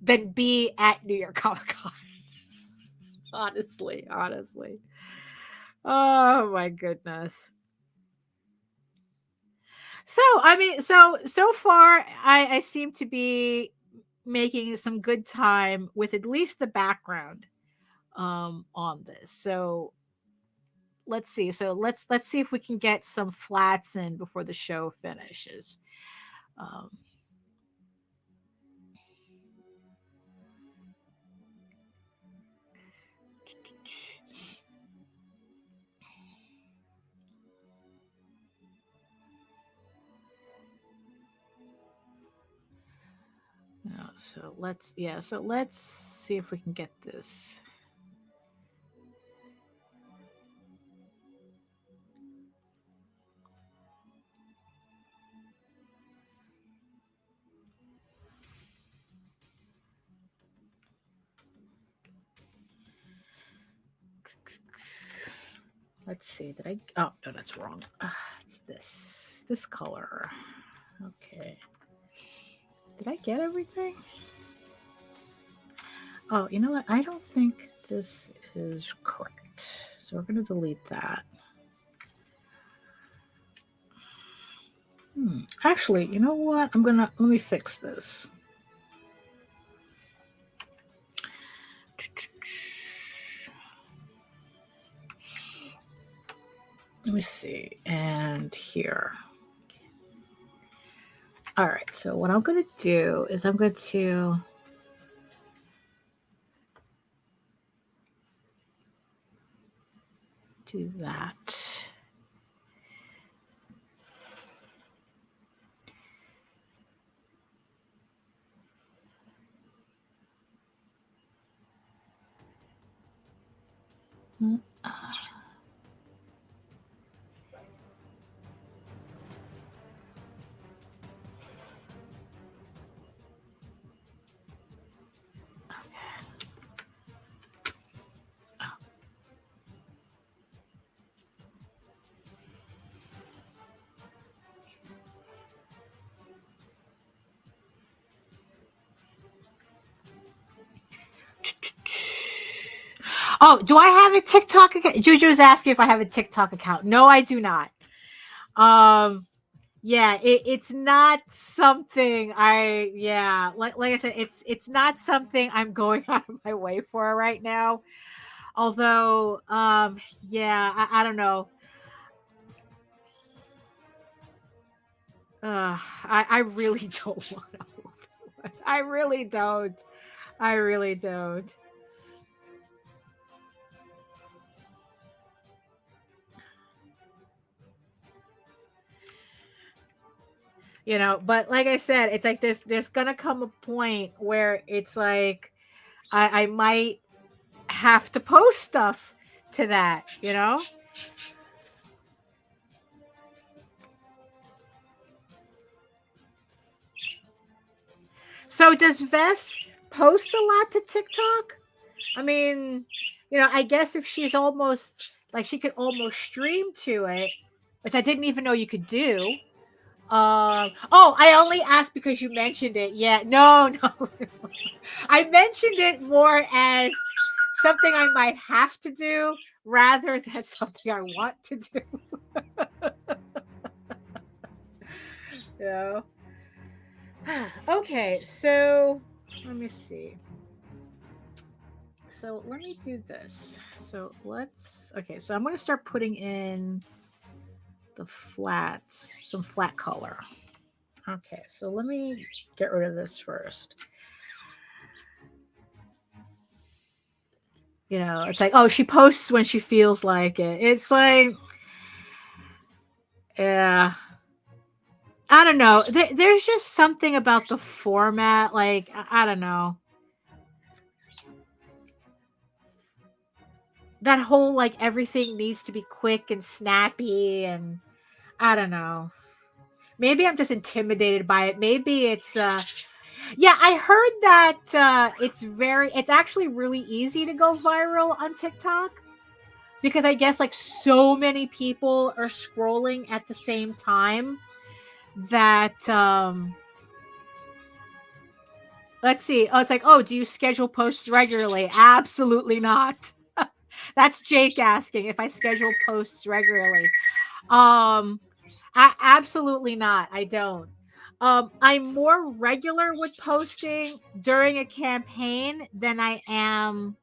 than be at New York Comic Con. Honestly, honestly. Oh my goodness. So, I mean, so far I seem to be making some good time with at least the background on this. So let's see. So let's see if we can get some flats in before the show finishes. Um, so let's see if we can get this. Let's see. Did I? Oh no, that's wrong. It's this. this color. Okay. Did I get everything? Oh, you know what? I don't think this is correct. So we're going to delete that. Actually, you know what? Let me fix this. Let me see. And here. All right. So what I'm going to do is I'm going to do that. Oh, do I have a TikTok account? Juju's asking if I have a TikTok account. No, I do not. Yeah, it's not something like I said, it's not something I'm going out of my way for right now. Although, yeah, I don't know. I really don't want to. I really don't. I really don't. You know, but like I said, it's like there's gonna come a point where it's like I might have to post stuff to that, you know? So does Vess post a lot to TikTok? I mean, you know, I guess if she's almost like she could almost stream to it, which I didn't even know you could do. Oh, I only asked because you mentioned it. Yeah, no. I mentioned it more as something I might have to do rather than something I want to do. Yeah. Okay, so let me see. So let me do this. So okay, so I'm going to start putting in the flats, some flat color. Okay, so let me get rid of this first. You know, it's like, oh, she posts when she feels like it. It's like, yeah. I don't know. There's just something about the format. Like, I don't know. That whole, like, everything needs to be quick and snappy. And I don't know. Maybe I'm just intimidated by it. Maybe it's, yeah, I heard that it's actually really easy to go viral on TikTok. Because I guess, like, so many people are scrolling at the same time that let's see. Oh, it's like, oh, do you schedule posts regularly? Absolutely not. That's Jake asking if I schedule posts regularly. Absolutely not. I don't. I'm more regular with posting during a campaign than I am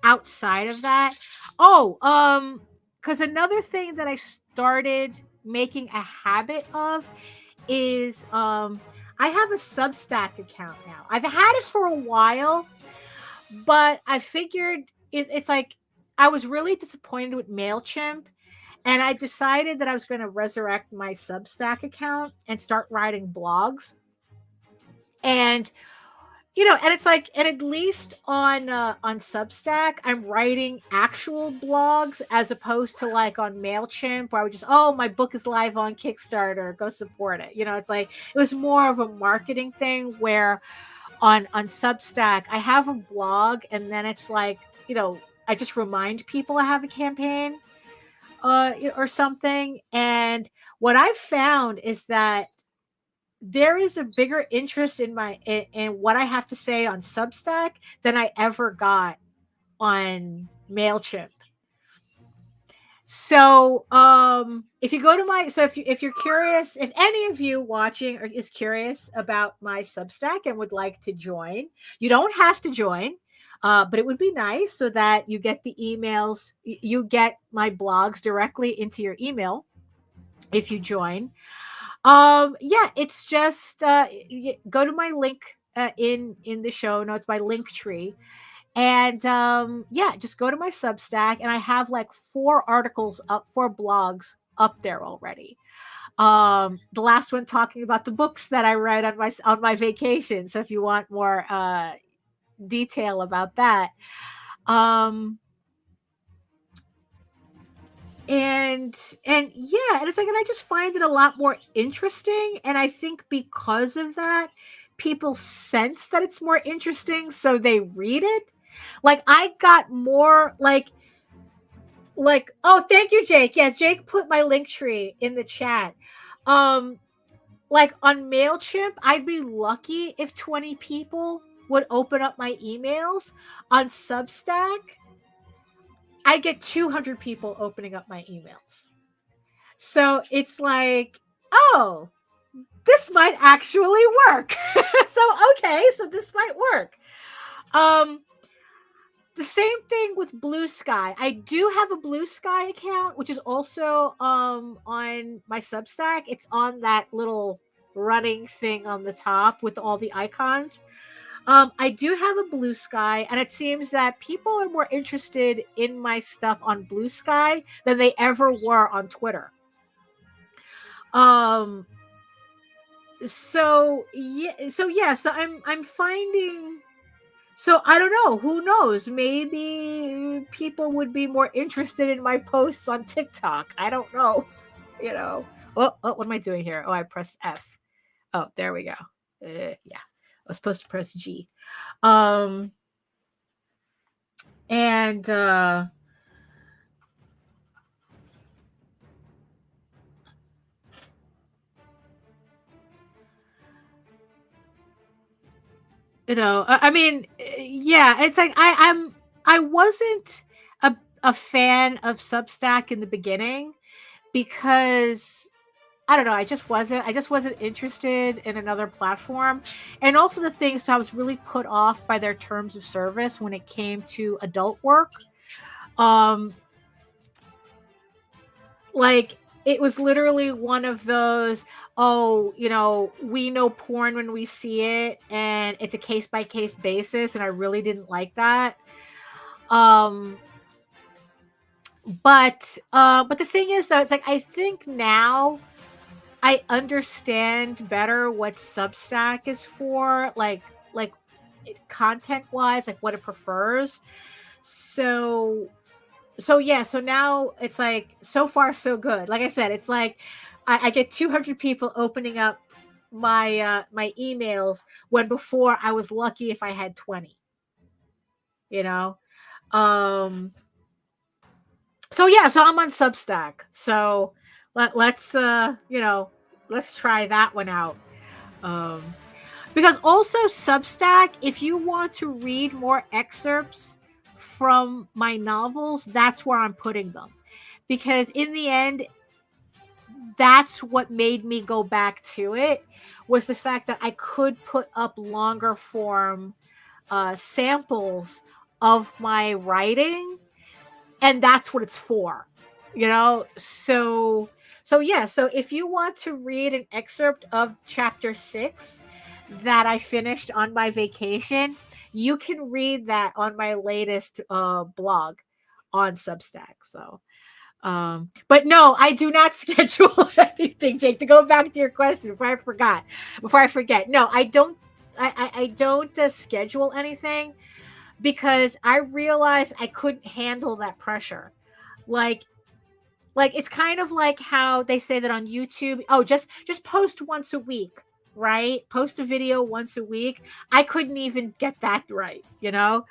outside of that. Oh, because another thing that I started making a habit of is I have a Substack account now. I've had it for a while, but I figured it's like I was really disappointed with MailChimp, and I decided that I was going to resurrect my Substack account and start writing blogs. And you know, and it's like, and at least on Substack, I'm writing actual blogs as opposed to like on MailChimp where I would just, oh, my book is live on Kickstarter, go support it. You know, it's like it was more of a marketing thing where on Substack, I have a blog and then it's like, you know, I just remind people I have a campaign. or something. And what I've found is that there is a bigger interest in what I have to say on Substack than I ever got on MailChimp. So if you go to my, so if you're curious, if any of you watching is curious about my Substack and would like to join, you don't have to join, but it would be nice so that you get the emails, you get my blogs directly into your email if you join. Yeah, it's just go to my link in the show notes, my link tree. And yeah, just go to my Substack, and I have like 4 articles up, 4 blogs up there already. The last one talking about the books that I read on my vacation. So if you want more detail about that. And yeah, and it's like, and I just find it a lot more interesting. And I think because of that, people sense that it's more interesting, so they read it. Like I got more like oh, thank you, Jake. Yes, Jake put my link tree in the chat. Like on MailChimp, I'd be lucky if 20 people would open up my emails. On Substack, I get 200 people opening up my emails. So it's like, oh, this might actually work. So okay, so this might work. The same thing with Blue Sky. I do have a Blue Sky account, which is also on my Substack. It's on that little running thing on the top with all the icons. I do have a Blue Sky, and it seems that people are more interested in my stuff on Blue Sky than they ever were on Twitter. So I'm finding. So I don't know. Who knows? Maybe people would be more interested in my posts on TikTok. I don't know. You know. Oh, what am I doing here? Oh, I pressed F. Oh, there we go. Yeah, I was supposed to press G. And you know, I mean, yeah, it's like I wasn't a fan of Substack in the beginning because I don't know, I just wasn't interested in another platform. And also the thing, so I was really put off by their terms of service when it came to adult work. Like it was literally one of those, oh, you know, we know porn when we see it, and it's a case by case basis, and I really didn't like that. But the thing is though, it's like I think now I understand better what Substack is for, like content wise, like what it prefers. So yeah, so now it's like so far so good. Like I said, it's like I get 200 people opening up my emails when before I was lucky if I had 20. You know, so yeah, so I'm on Substack. So let's let's try that one out. Because also Substack, if you want to read more excerpts from my novels, that's where I'm putting them. Because in the end, that's what made me go back to it, was the fact that I could put up longer form samples of my writing, and that's what it's for, you know. So yeah, so if you want to read an excerpt of chapter 6 that I finished on my vacation, you can read that on my latest blog on Substack. So but no, I do not schedule anything, Jake, to go back to your question before I forget. No, I don't schedule anything, because I realized I couldn't handle that pressure. Like it's kind of like how they say that on YouTube, oh, just post once a week, right? Post a video once a week. I couldn't even get that right, you know?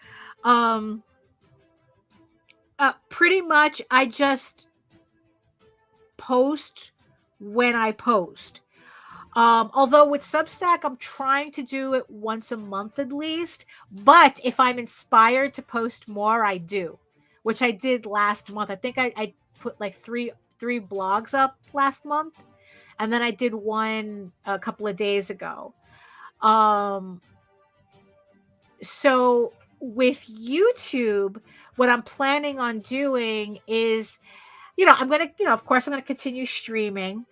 Pretty much I just post when I post. Although with Substack, I'm trying to do it once a month at least. But if I'm inspired to post more, I do, which I did last month. I think I put like three blogs up last month, and then I did one a couple of days ago. So with YouTube, what I'm planning on doing is, I'm gonna, of course, I'm gonna continue streaming.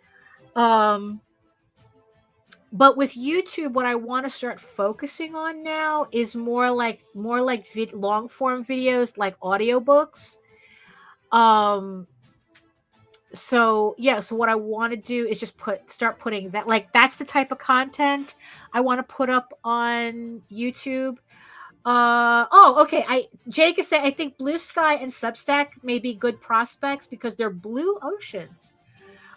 But with YouTube, what I want to start focusing on now is more like long form videos, like audiobooks. So yeah, so what I want to do is just start putting that, like, that's the type of content I want to put up on YouTube. Okay. Jake is saying I think Blue Sky and Substack may be good prospects because they're blue oceans.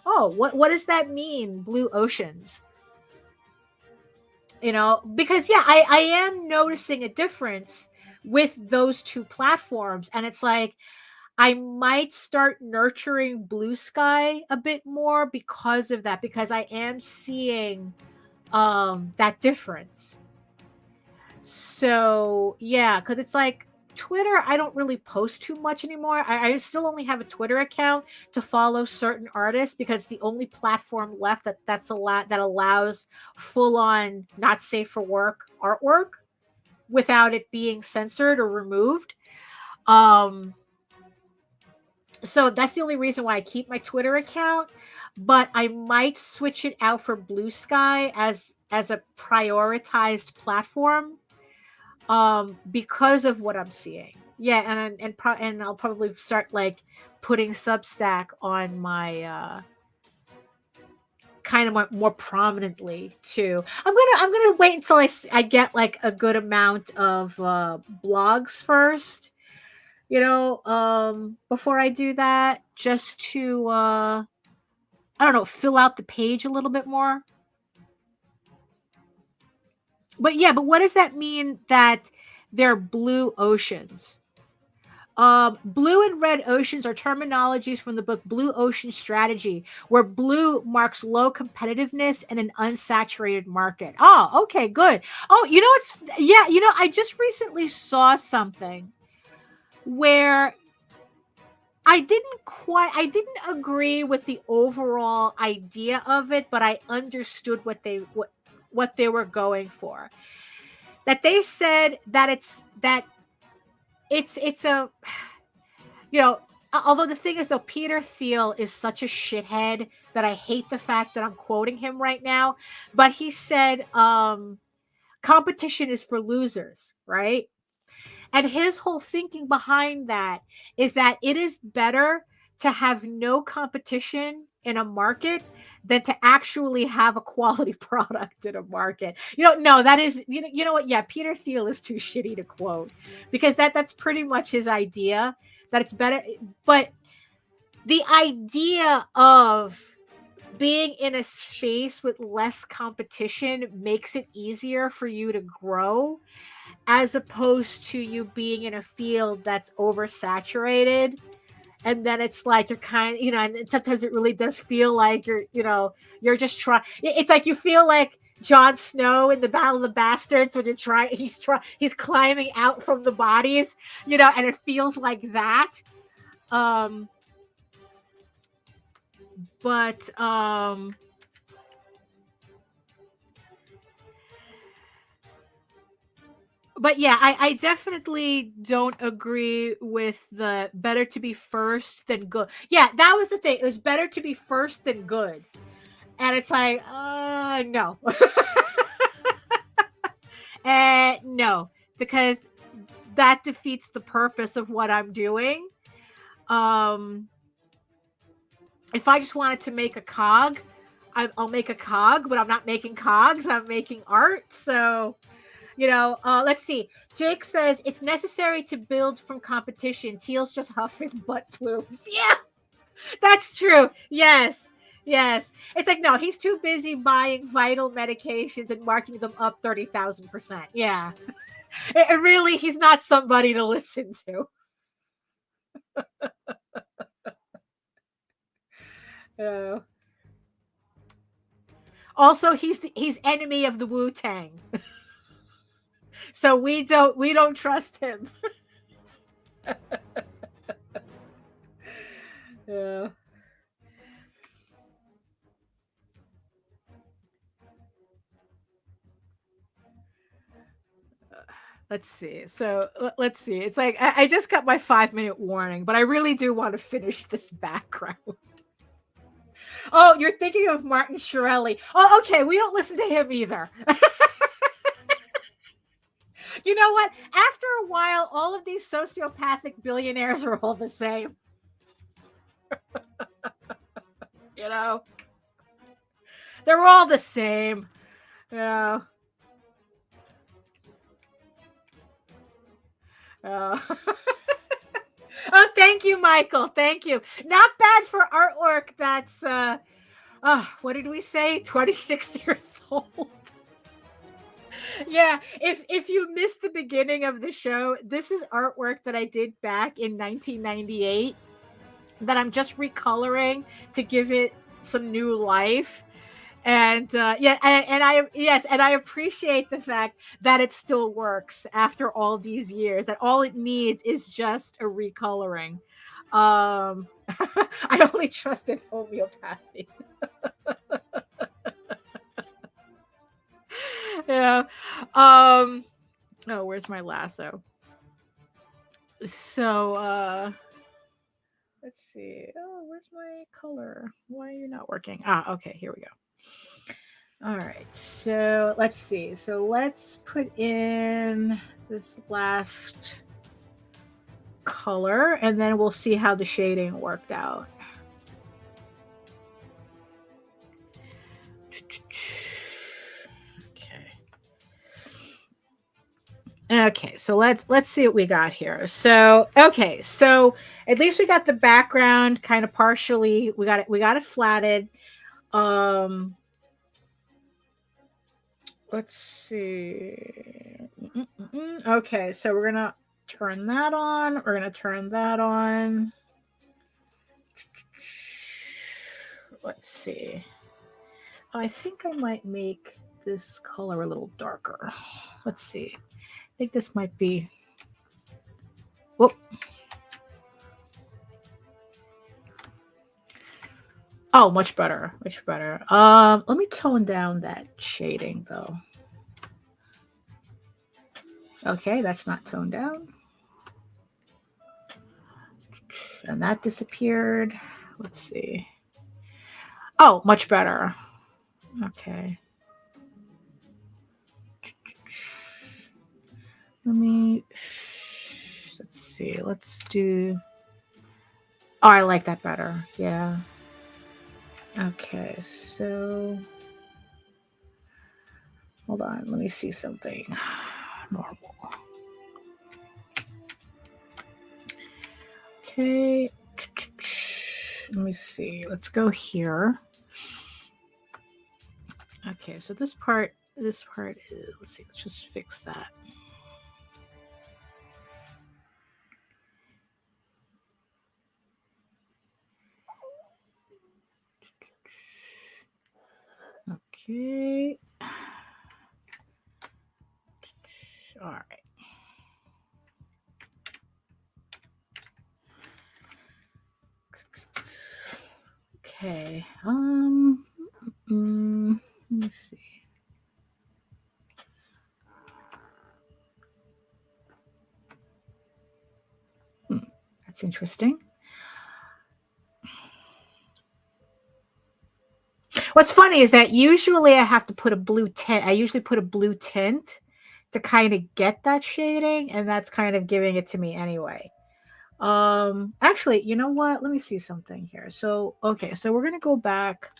Oh, what does that mean, blue oceans? Because yeah, I am noticing a difference with those two platforms, and it's like I might start nurturing Blue Sky a bit more because of that, because I am seeing that difference. So yeah, because it's like Twitter, I don't really post too much anymore. I still only have a Twitter account to follow certain artists because the only platform left that allows full on not safe for work artwork without it being censored or removed. So that's the only reason why I keep my Twitter account, but I might switch it out for Blue Sky as a prioritized platform because of what I'm seeing. Yeah, and I'll probably start like putting Substack on my kind of more prominently too. I'm gonna wait until I get like a good amount of blogs first, before I do that, just to I don't know, fill out the page a little bit more. But yeah, but what does that mean that they're blue oceans? Blue and red oceans are terminologies from the book Blue Ocean Strategy, where blue marks low competitiveness in an unsaturated market. Oh, okay, good. Oh, I just recently saw something where I didn't agree with the overall idea of it, but I understood what they were going for. That they said that it's a, although the thing is though, Peter Thiel is such a shithead that I hate the fact that I'm quoting him right now, but he said competition is for losers, right? And his whole thinking behind that is that it is better to have no competition in a market than to actually have a quality product in a market. No, that is, you know what? Yeah, Peter Thiel is too shitty to quote, because that's pretty much his idea, that it's better. But the idea of being in a space with less competition makes it easier for you to grow, as opposed to you being in a field that's oversaturated. And then it's like you're kind of, and sometimes it really does feel like you're just trying. It's like you feel like Jon Snow in the Battle of the Bastards when he's climbing out from the bodies, and it feels like that. But yeah, I definitely don't agree with the better to be first than good. Yeah, that was the thing. It was better to be first than good. And it's like, no. No, because that defeats the purpose of what I'm doing. If I just wanted to make a cog, I'll make a cog, but I'm not making cogs. I'm making art. So, let's see. Jake says it's necessary to build from competition. Teal's just huffing butt plumes. Yeah, that's true. Yes. It's like, no, he's too busy buying vital medications and marking them up 30,000%. Yeah. It really, he's not somebody to listen to. Yeah. Also, he's enemy of the Wu-Tang. So we don't trust him. Yeah. Let's see. So let's see. It's like I just got my 5-minute warning, but I really do want to finish this background. Oh, you're thinking of Martin Shkreli. Oh, okay. We don't listen to him either. You know what? After a while, all of these sociopathic billionaires are all the same. You know, they're all the same. Yeah. Oh, thank you, Michael. Thank you. Not bad for artwork that's what did we say? 26 years old. Yeah, if you missed the beginning of the show, this is artwork that I did back in 1998 that I'm just recoloring to give it some new life. And yeah, and I yes, and I appreciate the fact that it still works after all these years. That all it needs is just a recoloring. I only trusted homeopathy. Yeah. Oh, where's my lasso? So let's see. Oh, where's my color? Why are you not working? Ah, okay, here we go. All right, so let's see. So let's put in this last color and then we'll see how the shading worked out. Okay, so let's see what we got here. So okay, so at least we got the background kind of partially. We got it flatted. Let's see. Okay, so we're gonna turn that on. We're gonna turn that on. Let's see. I think I might make this color a little darker. Let's see. I think this might be. Whoop. Oh, much better. Much better. Let me tone down that shading though. Okay, that's not toned down. And that disappeared. Let's see. Oh, much better. Okay. Let's see. Let's do. Oh, I like that better. Yeah. Okay, so hold on. Let me see something. Normal. Okay. Let me see. Let's go here. Okay, so this part is, let's see, let's just fix that. Okay. All right. Okay. Let me see. That's interesting. What's funny is that usually I have to put a blue tint. I usually put a blue tint to kind of get that shading, and that's kind of giving it to me anyway. Actually, you know what? Let me see something here. So, okay, so we're gonna go back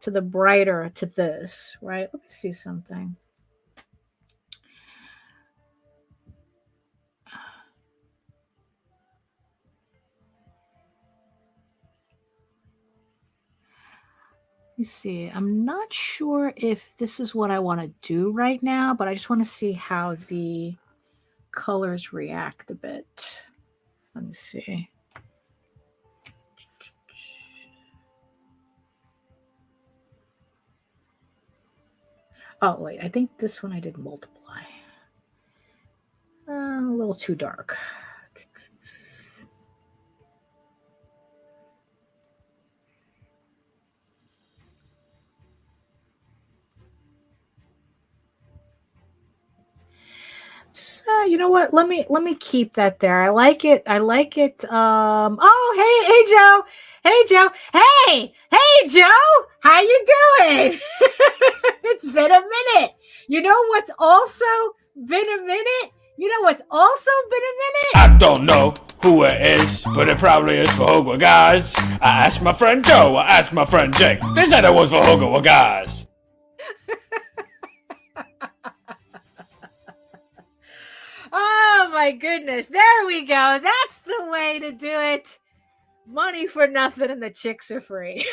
to the brighter to this, right? Let me see something. Let me see. I'm not sure if this is what I want to do right now, but I just want to see how the colors react a bit. Let me see. Oh, wait, I think this one I did multiply. A little too dark. So, you know what? Let me keep that there. I like it. I like it. Oh, hey Joe. Hey Joe. How you doing? It's been a minute. You know what's also been a minute? You know what's also been a minute? I don't know who it is, but it probably is for Hogwarts guys. I asked my friend Joe, I asked my friend Jake. They said it was for Hogwarts guys. Oh my goodness. There we go. That's the way to do it. Money for nothing and the chicks are free.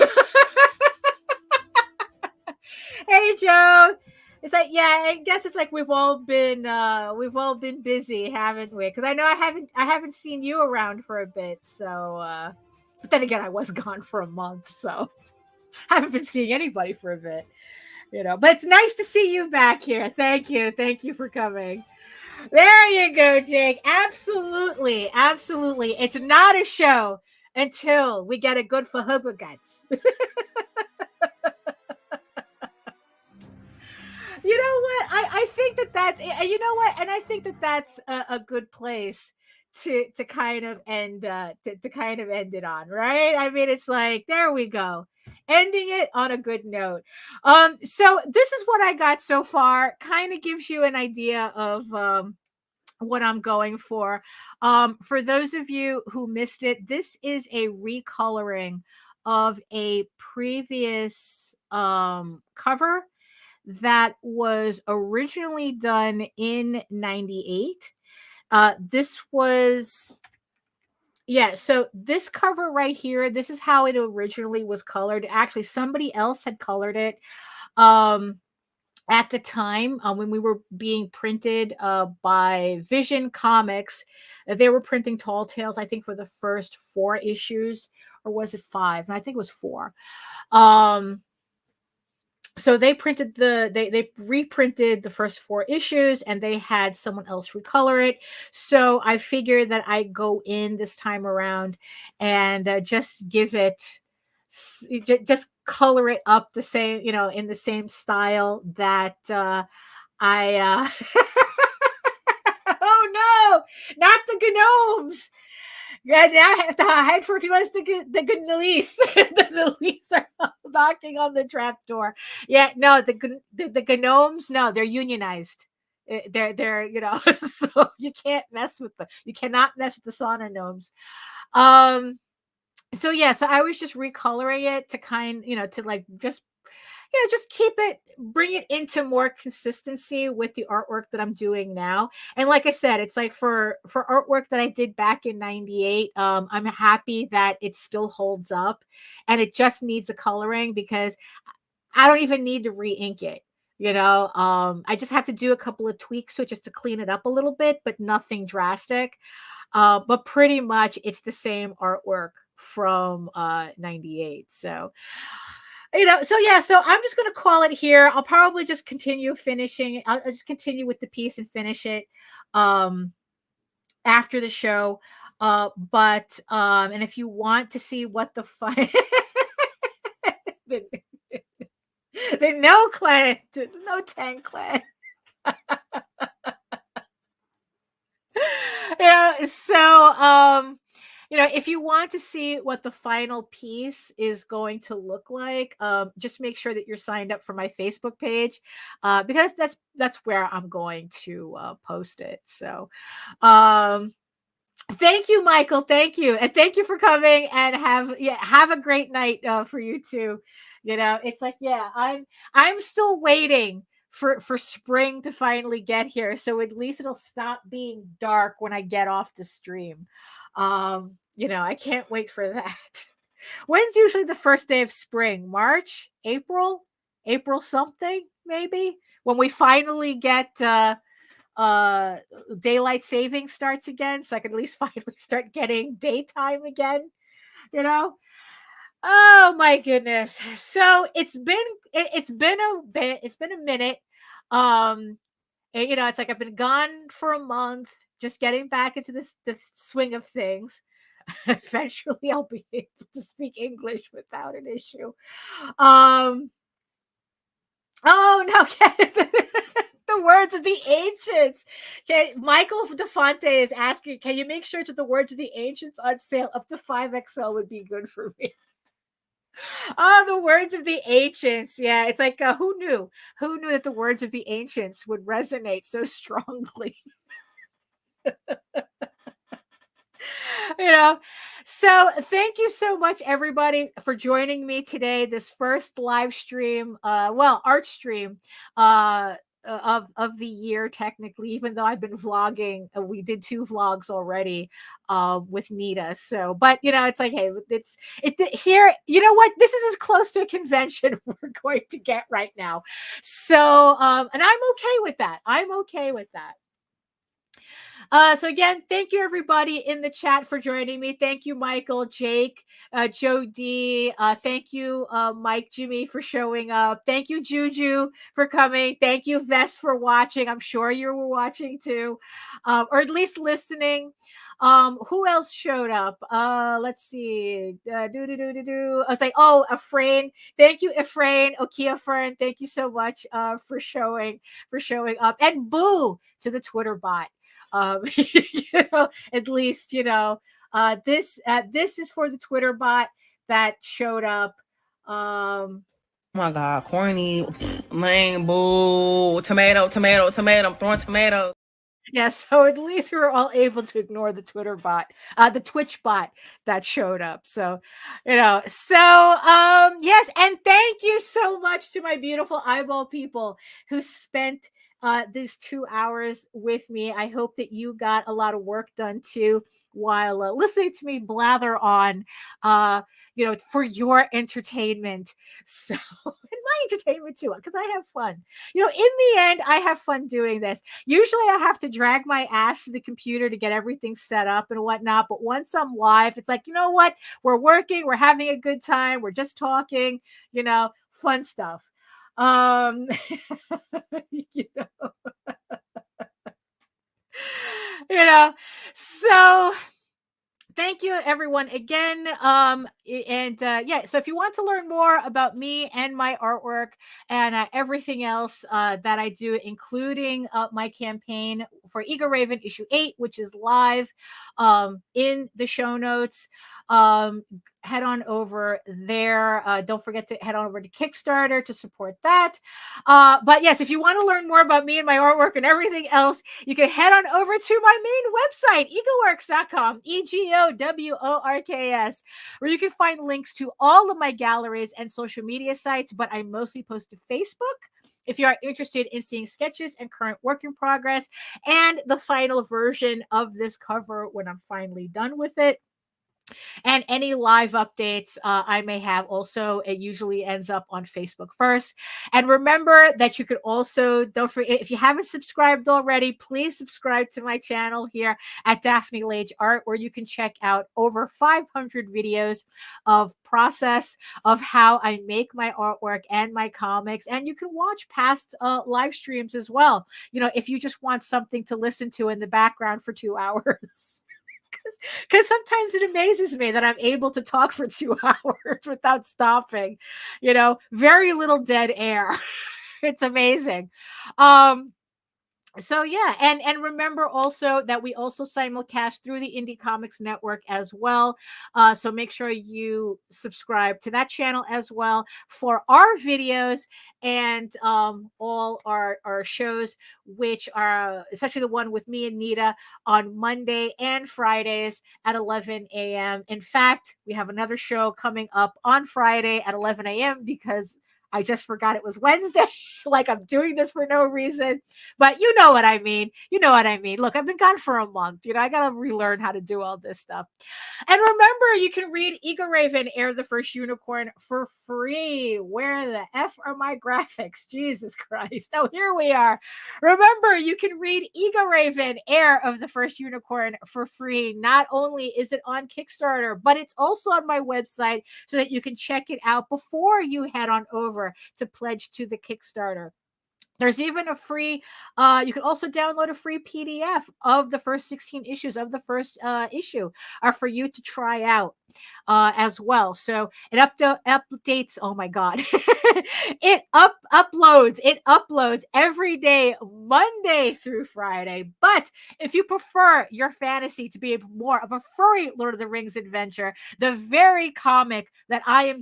Hey Joe. It's like, yeah, I guess it's like we've all been busy, haven't we? Because I know I haven't seen you around for a bit. So but then again I was gone for a month, so I haven't been seeing anybody for a bit. But it's nice to see you back here. Thank you. Thank you for coming. There you go, Jake. Absolutely. Absolutely. It's not a show until we get a good Fahuba. You know what? I think that's you know what, and I think that's a good place to kind of end to kind of end it on, right? I mean, it's like there we go, ending it on a good note. So this is what I got so far. Kind of gives you an idea of what I'm going for. For those of you who missed it, this is a recoloring of a previous cover that was originally done in 98. This was, yeah, so this cover right here, this is how it originally was colored. Actually, somebody else had colored it. At the time when we were being printed by Vision Comics, they were printing Tall Tales, I think, for the first 4 issues, or was it 5? And I think it was 4. So they reprinted the first 4 issues, and they had someone else recolor it. So I figured that I'd go in this time around and just give it, just color it up the same, in the same style that I oh no, not the gnomes. Yeah, now I have to hide for a few months. The good Nalise. The Nalise are knocking on the trap door. Yeah, no, the gnomes, no, they're unionized. They're so you can't mess with them. You cannot mess with the sauna gnomes. So yeah, so I was just recoloring it to to like just keep it, bring it into more consistency with the artwork that I'm doing now. And like I said, it's like for artwork that I did back in 98, I'm happy that it still holds up, and it just needs a coloring because I don't even need to re-ink it. I just have to do a couple of tweaks to it just to clean it up a little bit, but nothing drastic. But pretty much it's the same artwork from 98. So so yeah, so I'm just going to call it here. I'll probably just continue finishing. I'll just continue with the piece and finish it after the show. And if you want to see what the fun the, the no clan, the no tank clan. So if you want to see what the final piece is going to look like, just make sure that you're signed up for my Facebook page, because that's where I'm going to post it. So thank you, Michael. Thank you. And thank you for coming, and have a great night for you too. It's like, yeah, I'm still waiting for spring to finally get here, so at least it'll stop being dark when I get off the stream. I can't wait for that. When's usually the first day of spring? March, April something, maybe, when we finally get daylight saving starts again, so I can at least finally start getting daytime again. Oh my goodness. So it's been a bit, it's been a minute. And, it's like I've been gone for a month, just getting back into the swing of things. Eventually, I'll be able to speak English without an issue. Oh no, the words of the ancients. Okay, Michael DeFonte is asking, can you make sure that the words of the ancients on sale up to 5XL would be good for me? Oh, the words of the ancients. Yeah, it's like who knew? Who knew that the words of the ancients would resonate so strongly? you know so thank you so much, everybody, for joining me today, this first live stream, art stream, of the year, technically, even though I've been vlogging. We did 2 vlogs already with Nita. So, but it's like, hey, it's here. You know what, this is as close to a convention we're going to get right now. So and I'm okay with that. So again, thank you, everybody in the chat, for joining me. Thank you, Michael, Jake, Joe D. Thank you, Mike, Jimmy, for showing up. Thank you, Juju, for coming. Thank you, Vess, for watching. I'm sure you were watching too, or at least listening. Who else showed up? Let's see. I was like, oh, Efrain. Thank you, Efrain. Okia Fern. Thank you so much for showing up. And boo to the Twitter bot. At least this is for the Twitter bot that showed up. Oh my God, corny, lame, boo, tomato, I'm throwing tomatoes. Yeah, so at least we were all able to ignore the Twitter bot, the Twitch bot that showed up. So, yes, and thank you so much to my beautiful eyeball people who spent these 2 hours with me. I hope that you got a lot of work done too while listening to me blather on, for your entertainment. So, and my entertainment too, because I have fun. In the end, I have fun doing this. Usually I have to drag my ass to the computer to get everything set up and whatnot. But once I'm live, it's like, you know what? We're working, we're having a good time, we're just talking, fun stuff. you know, so thank you, everyone, again. So if you want to learn more about me and my artwork and everything else that I do, including my campaign for EGORAVEN issue 8, which is live in the show notes, head on over there. Don't forget to head on over to Kickstarter to support that. But yes, if you want to learn more about me and my artwork and everything else, you can head on over to my main website, egoworks.com, EGOWORKS, where you can find links to all of my galleries and social media sites, but I mostly post to Facebook if you are interested in seeing sketches and current work in progress and the final version of this cover when I'm finally done with it. And any live updates I may have also, it usually ends up on Facebook first. And remember that you could also, don't forget, if you haven't subscribed already, please subscribe to my channel here at Daphne Lage Art, where you can check out over 500 videos of process of how I make my artwork and my comics. And you can watch past live streams as well, if you just want something to listen to in the background for 2 hours. Because sometimes it amazes me that I'm able to talk for 2 hours without stopping, very little dead air. It's amazing. So yeah, and remember also that we also simulcast through the Indie Comics Network as well. So make sure you subscribe to that channel as well for our videos and all our shows, which are especially the one with me and Nita on Monday and Fridays at 11 a.m. In fact, we have another show coming up on Friday at 11 a.m. because I just forgot it was Wednesday. Like I'm doing this for no reason, but you know what I mean. Look, I've been gone for a month. I got to relearn how to do all this stuff. And remember, you can read EGORAVEN, Heir the First Unicorn, for free. Where the F are my graphics? Jesus Christ. Oh, here we are. Remember, you can read EGORAVEN, Heir of the First Unicorn, for free. Not only is it on Kickstarter, but it's also on my website so that you can check it out before you head on over to pledge to the Kickstarter. There's even a free, you can also download a free PDF of the first 16 issues of the first issue for you to try out as well. So it updates. Oh my God. It uploads every day, Monday through Friday. But if you prefer your fantasy to be more of a furry Lord of the Rings adventure, the very comic that I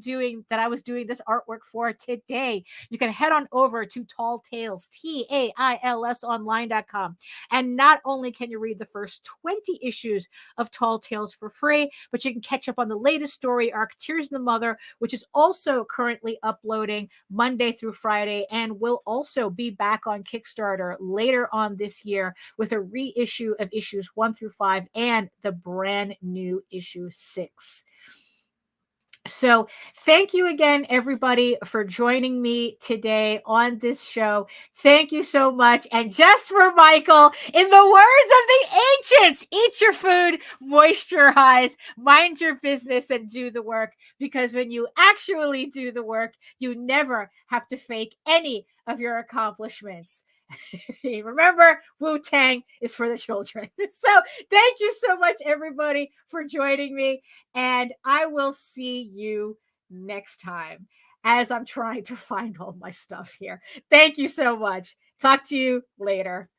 was doing this artwork for today, you can head on over to Tall Tales, TAILS online.com. And not only can you read the first 20 issues of Tall Tales for free, but you can catch up on the latest story arc, Tears in the Mother, which is also currently uploading Monday through Friday and will also be back on Kickstarter later on this year with a reissue of issues 1 through 5 and the brand new issue 6. So thank you again, everybody, for joining me today on this show. Thank you so much. And just for Michael, in the words of the ancients, eat your food, moisturize, mind your business, and do the work. Because when you actually do the work, you never have to fake any of your accomplishments. Remember, Wu-Tang is for the children. So thank you so much, everybody, for joining me. And I will see you next time as I'm trying to find all my stuff here. Thank you so much. Talk to you later.